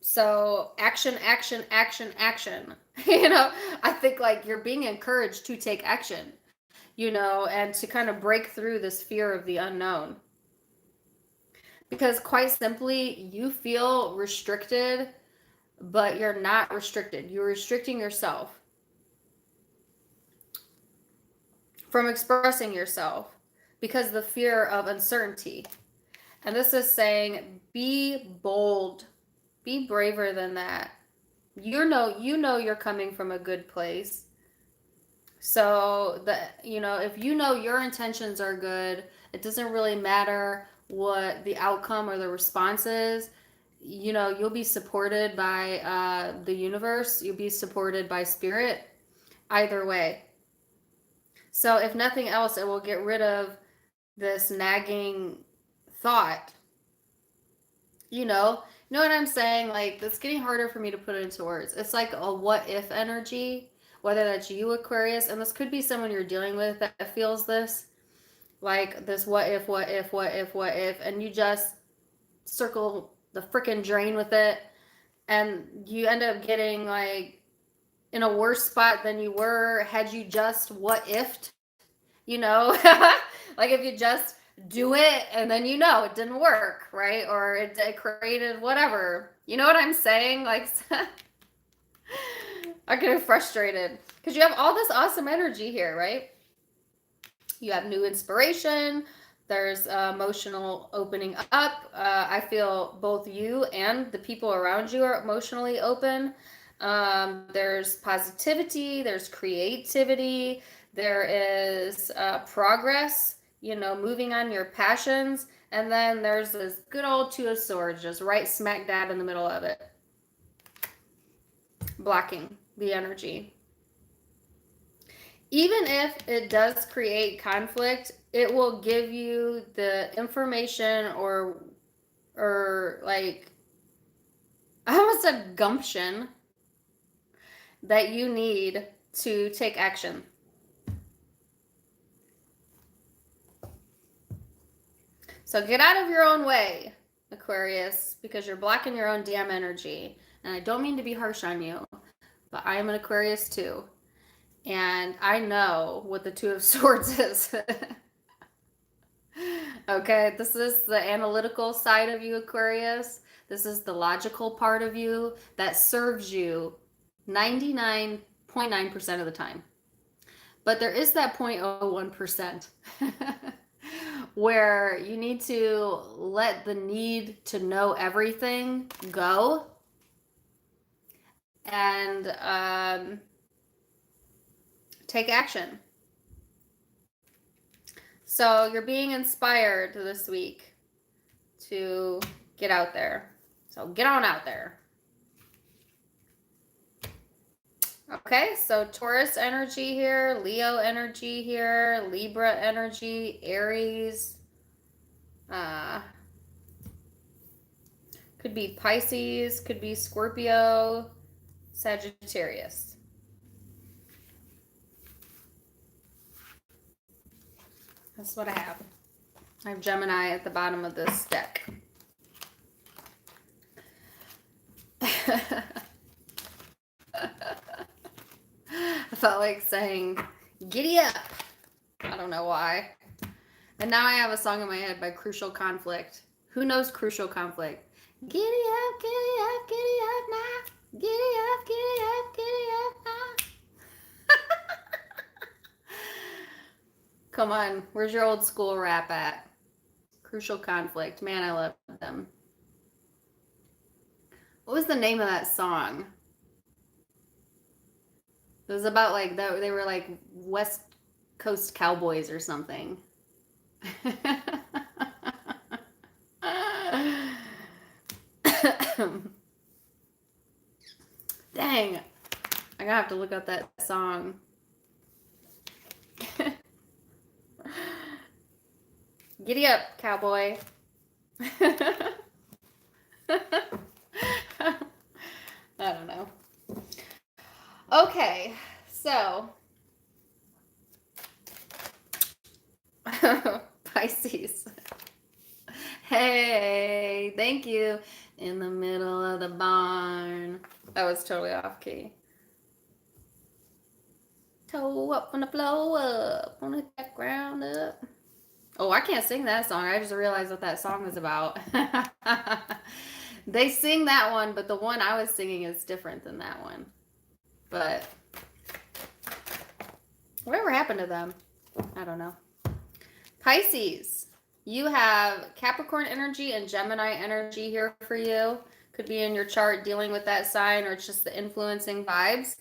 So action, action, action, action. You know, I think like you're being encouraged to take action, you know, and to kind of break through this fear of the unknown. Because quite simply, you feel restricted, but you're not restricted. You're restricting yourself from expressing yourself because of the fear of uncertainty. And this is saying, be bold, be braver than that. You know you're coming from a good place. So if you know your intentions are good, it doesn't really matter what the outcome or the response is. You'll be supported by the universe. You'll be supported by spirit. Either way. So if nothing else, it will get rid of this nagging thought. You know what I'm saying? Like, it's getting harder for me to put it into words. It's like a what if energy, whether that's you, Aquarius, and this could be someone you're dealing with that feels this, like this what if, what if, what if, what if, and you just circle the freaking drain with it, and you end up getting like in a worse spot than you were had you just what ifed, like if you just do it and then it didn't work, right? Or it created whatever. You know what I'm saying? Like, I'm getting frustrated because you have all this awesome energy here, right? You have new inspiration. There's emotional opening up. I feel both you and the people around you are emotionally open. There's positivity. There's creativity. There is progress, moving on your passions. And then there's this good old Two of Swords, just right smack dab in the middle of it, blocking the energy. Even if it does create conflict, it will give you the information or like, I almost said gumption, that you need to take action. So get out of your own way, Aquarius, because you're blocking your own damn energy. And I don't mean to be harsh on you, but I am an Aquarius too. And I know what the Two of Swords is. Okay, this is the analytical side of you, Aquarius. This is the logical part of you that serves you 99.9% of the time. But there is that 0.01% where you need to let the need to know everything go and take action. So you're being inspired this week to get out there. So get on out there. Okay, so Taurus energy here, Leo energy here, Libra energy, Aries. Could be Pisces, could be Scorpio, Sagittarius. That's what I have. I have Gemini at the bottom of this deck. I felt like saying, giddy up. I don't know why. And now I have a song in my head by Crucial Conflict. Who knows Crucial Conflict? Giddy up, giddy up, giddy up now. Giddy up, giddy up, giddy up now. Come on, where's your old school rap at? Crucial Conflict. Man, I love them. What was the name of that song? It was about like they were like West Coast cowboys or something. Dang, I'm gonna have to look up that song. Giddy up, cowboy. I don't know. Okay, so Pisces. Hey, thank you. In the middle of the barn. That was totally off key. Toe up on the blow up, on the background up. Oh, I can't sing that song. I just realized what that song is about. They sing that one, but the one I was singing is different than that one. But whatever happened to them? I don't know. Pisces, you have Capricorn energy and Gemini energy here for you. Could be in your chart dealing with that sign, or it's just the influencing vibes.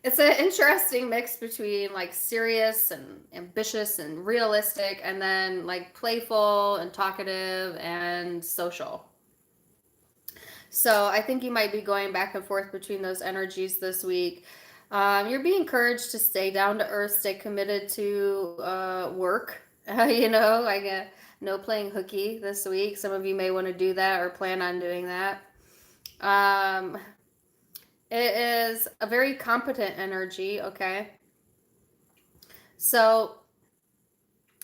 It's an interesting mix between like serious and ambitious and realistic, and then like playful and talkative and social. So I think you might be going back and forth between those energies this week. You're being encouraged to stay down to earth, stay committed to work. I get no playing hooky this week. Some of you may want to do that or plan on doing that. Um, it is a very competent energy, okay? So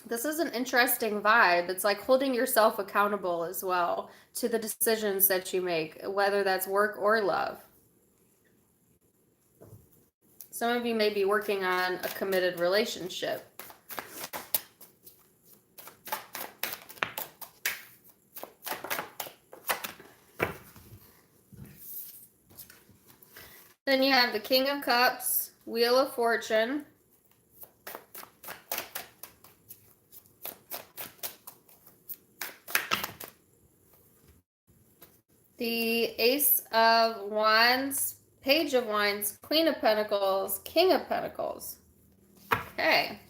this is an interesting vibe. It's like holding yourself accountable as well to the decisions that you make, whether that's work or love. Some of you may be working on a committed relationship. Then you have the King of Cups, Wheel of Fortune, the Ace of Wands, Page of Wands, Queen of Pentacles, King of Pentacles. Okay.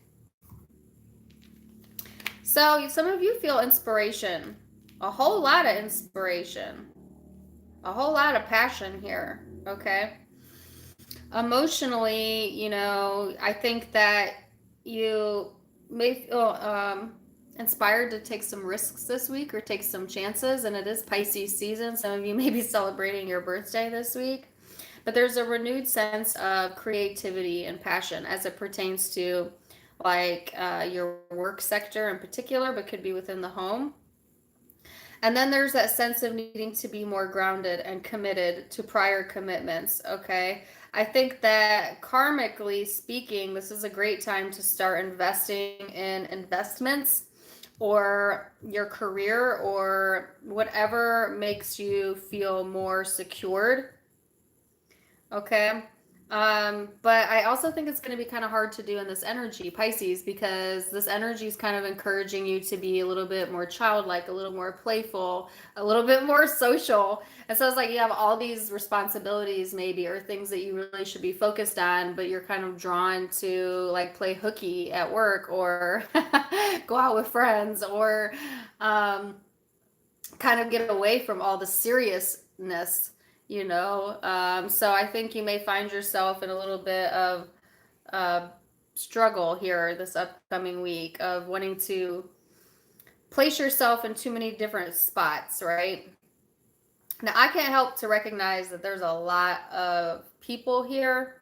So some of you feel inspiration, a whole lot of inspiration, a whole lot of passion here, okay? Emotionally, I think that you may feel inspired to take some risks this week or take some chances, and it is Pisces season. Some of you may be celebrating your birthday this week, but there's a renewed sense of creativity and passion as it pertains to like your work sector in particular, but could be within the home. And then there's that sense of needing to be more grounded and committed to prior commitments, okay? I think that karmically speaking, this is a great time to start investing in investments or your career or whatever makes you feel more secured, okay? But I also think it's going to be kind of hard to do in this energy, Pisces, because this energy is kind of encouraging you to be a little bit more childlike, a little more playful, a little bit more social. And so it's like you have all these responsibilities maybe, or things that you really should be focused on, but you're kind of drawn to like play hooky at work or go out with friends or kind of get away from all the seriousness. So I think you may find yourself in a little bit of struggle here this upcoming week of wanting to place yourself in too many different spots, right? Now, I can't help to recognize that there's a lot of people here.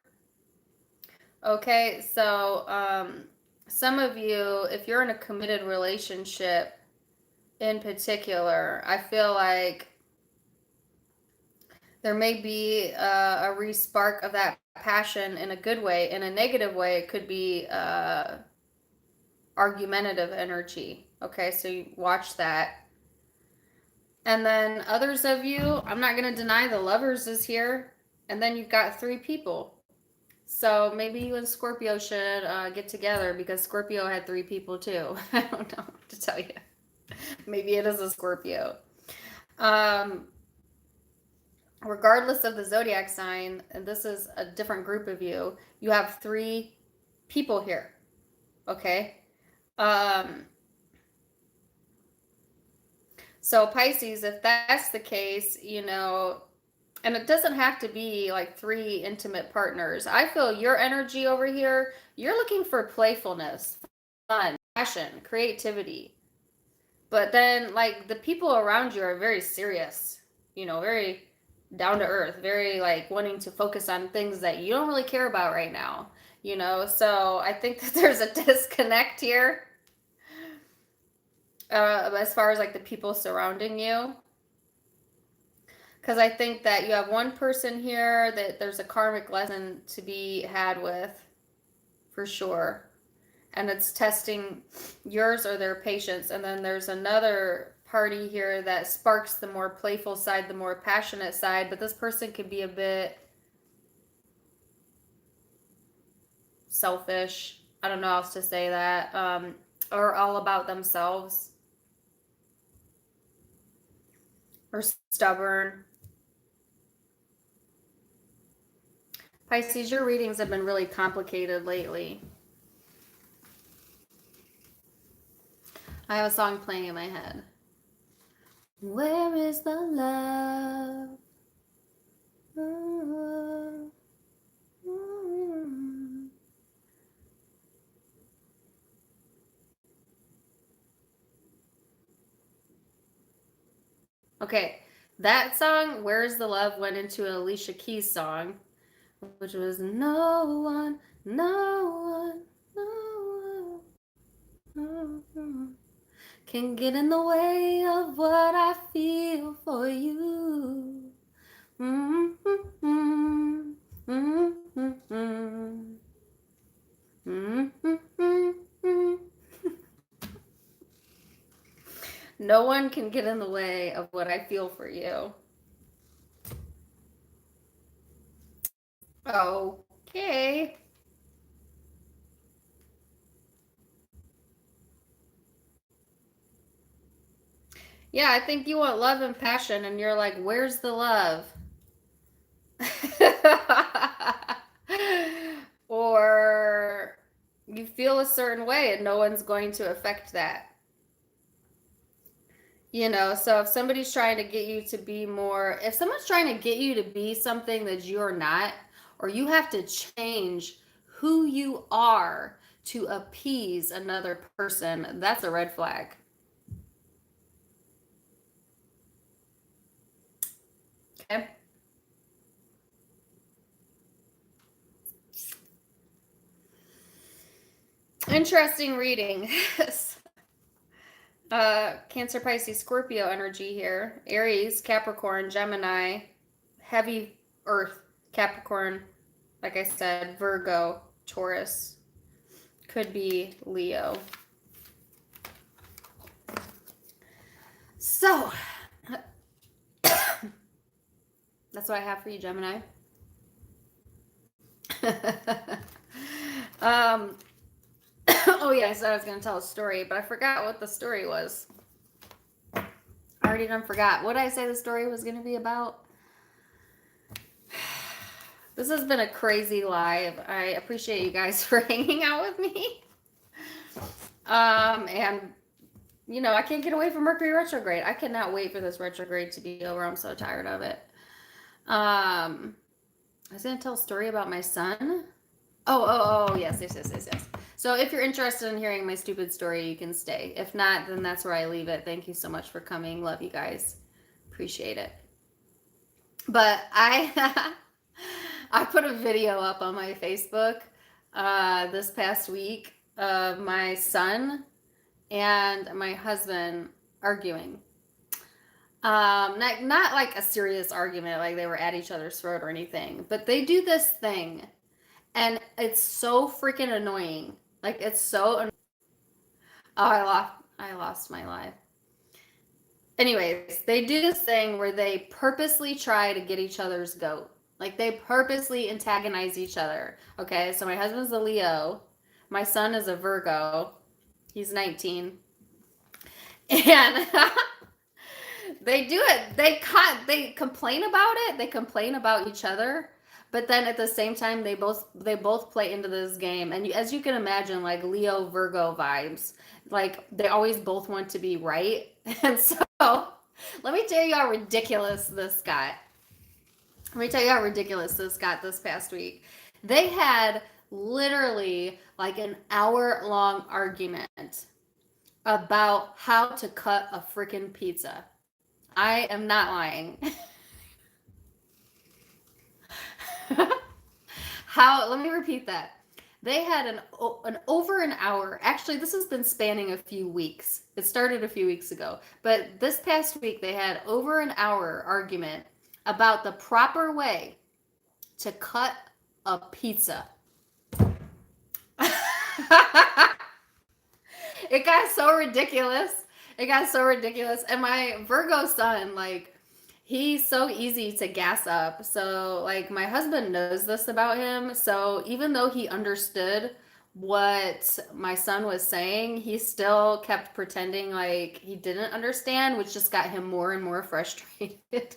Okay, so some of you, if you're in a committed relationship in particular, I feel like there may be a re-spark of that passion in a good way. In a negative way, it could be argumentative energy. Okay, so you watch that. And then others of you, I'm not going to deny the Lovers is here. And then you've got 3 people. So maybe you and Scorpio should get together because Scorpio had 3 people too. I don't know what to tell you. Maybe it is a Scorpio. Regardless of the zodiac sign, and this is a different group of you, you have 3 people here, okay? So Pisces, if that's the case, and it doesn't have to be like 3 intimate partners. I feel your energy over here, you're looking for playfulness, fun, passion, creativity. But then like the people around you are very serious, very down to earth, very like wanting to focus on things that you don't really care about right now, so I think that there's a disconnect here as far as like the people surrounding you, because I think that you have one person here that there's a karmic lesson to be had with for sure, and it's testing yours or their patience. And then there's another party here that sparks the more playful side, the more passionate side, but this person could be a bit selfish. I don't know how else to say that. Or all about themselves. Or stubborn. Pisces, your readings have been really complicated lately. I have a song playing in my head. Where is the love? Okay, that song, Where's the Love, went into an Alicia Keys song, which was no one, no one, no one can get in the way of what I feel for you. Mm-hmm, mm-hmm, mm-hmm. No one can get in the way of what I feel for you. Okay. Yeah, I think you want love and passion, and you're like, where's the love? Or you feel a certain way and no one's going to affect that. You know, so if somebody's trying to get you to be more, if someone's trying to get you to be something that you're not, or you have to change who you are to appease another person, that's a red flag. Okay. Interesting reading. Cancer, Pisces, Scorpio energy here. Aries, Capricorn, Gemini, heavy earth, Capricorn, like I said, Virgo, Taurus, could be Leo. So, that's what I have for you, Gemini. Oh yeah, I said I was going to tell a story, but I forgot what the story was. I already done forgot. What did I say the story was going to be about? This has been a crazy live. I appreciate you guys for hanging out with me. And you know, I can't get away from Mercury retrograde. I cannot wait for this retrograde to be over. I'm so tired of it. I was going to tell a story about my son. Oh, yes. So if you're interested in hearing my stupid story, you can stay. If not, then that's where I leave it. Thank you so much for coming. Love you guys. Appreciate it. But I put a video up on my Facebook this past week of my son and my husband arguing. Not like a serious argument, like they were at each other's throat or anything, but they do this thing, and it's so freaking annoying. Like it's so. Oh, I lost my live. Anyways, they do this thing where they purposely try to get each other's goat. Like they purposely antagonize each other. Okay, so my husband's a Leo, my son is a Virgo. He's 19. And they do it. They complain about it. They complain about each other, but then at the same time they both play into this game. And as you can imagine, like Leo Virgo vibes. Like they always both want to be right. And so let me tell you how ridiculous this got. Let me tell you how ridiculous this got this past week. They had literally like an hour-long argument about how to cut a freaking pizza. I am not lying. Let me repeat that. They had an over an hour. Actually, this has been spanning a few weeks. It started a few weeks ago. But this past week, they had over an hour argument about the proper way to cut a pizza. It got so ridiculous. And my Virgo son, like, he's so easy to gas up. So, like, my husband knows this about him. So, even though he understood what my son was saying, he still kept pretending like he didn't understand, which just got him more and more frustrated.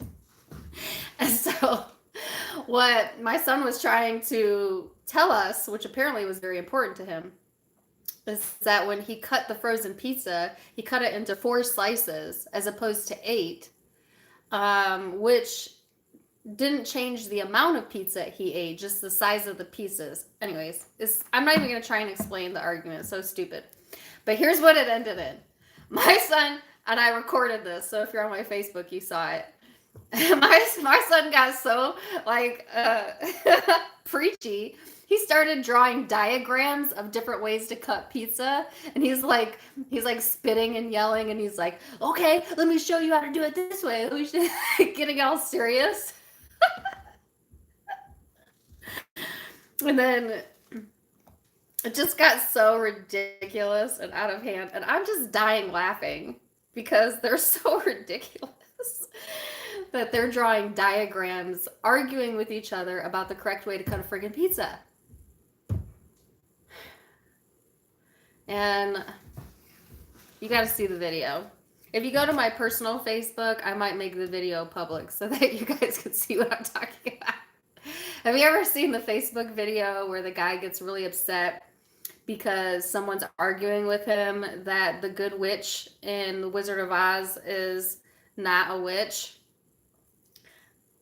And so, What my son was trying to tell us, which apparently was very important to him, is that when he cut the frozen pizza, he cut it into 4 slices as opposed to 8, which didn't change the amount of pizza he ate, just the size of the pieces. Anyways, I'm not even going to try and explain the argument. It's so stupid. But here's what it ended in. My son, and I recorded this, so if you're on my Facebook, you saw it. My son got so preachy. He started drawing diagrams of different ways to cut pizza, and he's like spitting and yelling, and he's like, "Okay, let me show you how to do it this way." Getting all serious. And then it just got so ridiculous and out of hand, and I'm just dying laughing because they're so ridiculous that they're drawing diagrams, arguing with each other about the correct way to cut a friggin' pizza. And you got to see the video. If you go to my personal Facebook, I might make the video public so that you guys can see what I'm talking about. Have you ever seen the Facebook video where the guy gets really upset because someone's arguing with him that the good witch in The Wizard of Oz is not a witch?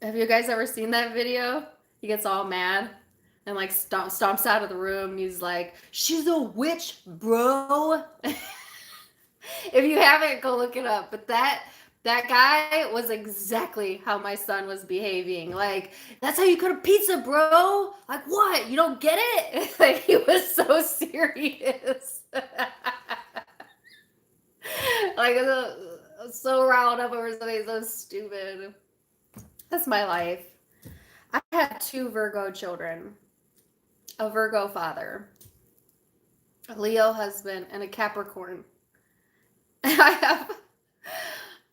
Have you guys ever seen that video? He gets all mad and like stomps out of the room, and he's like, "She's a witch, bro." If you haven't, go look it up. But that guy was exactly how my son was behaving. Like, "That's how you cut a pizza, bro." Like, what? You don't get it? Like, he was so serious. Like, so riled up over something so stupid. That's my life. I have 2 Virgo children, a Virgo father, a Leo husband, and a Capricorn. I have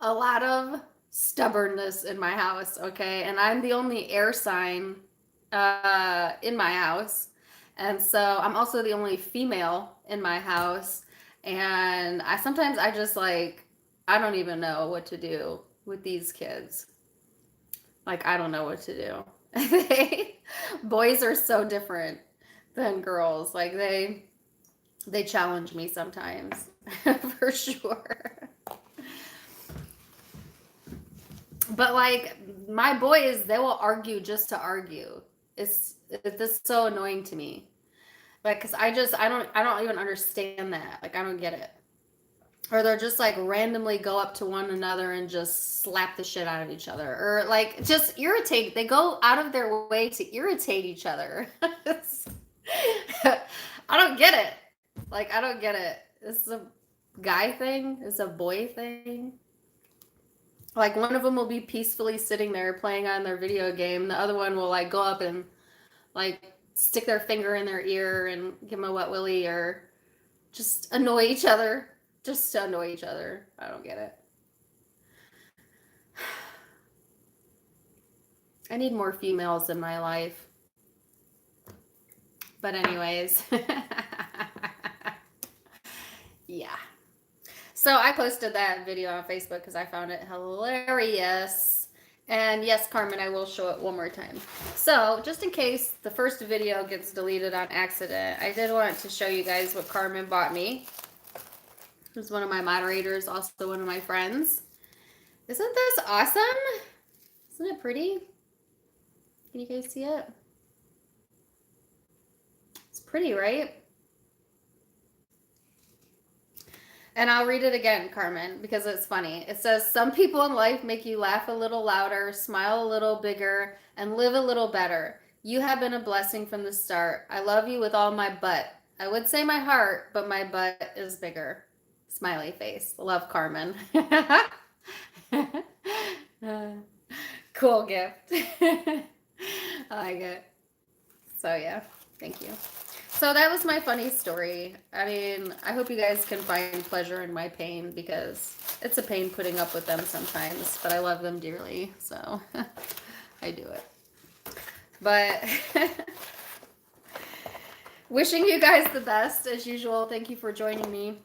a lot of stubbornness in my house, okay? And I'm the only air sign in my house. And so I'm also the only female in my house. And sometimes I just like, I don't even know what to do with these kids. Like, I don't know what to do. Boys are so different than girls. Like, they challenge me sometimes, for sure. But like, my boys, they will argue just to argue. It's so annoying to me. Like, cause I don't even understand that. Like, I don't get it. Or they'll just like randomly go up to one another and just slap the shit out of each other. Or like just irritate. They go out of their way to irritate each other. I don't get it. Like, I don't get it. It's a guy thing. It's a boy thing. Like, one of them will be peacefully sitting there playing on their video game. The other one will like go up and like stick their finger in their ear and give them a wet willy, or just annoy each other. Just to annoy each other. I don't get it. I need more females in my life. But anyways. Yeah. So I posted that video on Facebook because I found it hilarious. And yes, Carmen, I will show it one more time. So just in case the first video gets deleted on accident, I did want to show you guys what Carmen bought me. Who's one of my moderators, also one of my friends. Isn't this awesome? Isn't it pretty? Can you guys see it? It's pretty, right? And I'll read it again, Carmen, because it's funny. It says, "Some people in life make you laugh a little louder, smile a little bigger, and live a little better. You have been a blessing from the start. I love you with all my butt. I would say my heart, but my butt is bigger." Smiley face. Love, Carmen. Cool gift. I like it. So yeah, thank you. So that was my funny story. I mean, I hope you guys can find pleasure in my pain, because it's a pain putting up with them sometimes, but I love them dearly, so I do it. But wishing you guys the best as usual. Thank you for joining me.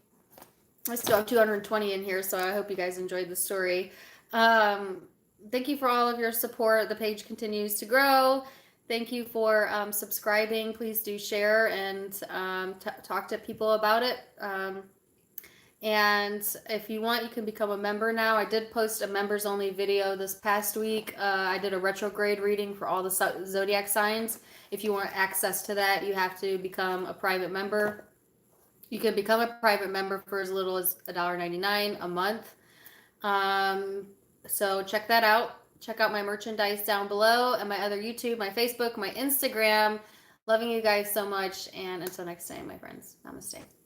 I still have 220 in here, so I hope you guys enjoyed the story. thank you for all of your support. The page continues to grow. Thank you for subscribing. Please do share and talk to people about it. And if you want, you can become a member now. I did post a members only video this past week. I did a retrograde reading for all the zodiac signs. If you want access to that, you have to become a private member. You can become a private member for as little as $1.99 a month. So check that out. Check out my merchandise down below and my other YouTube, my Facebook, my Instagram. Loving you guys so much. And until next time, my friends, namaste.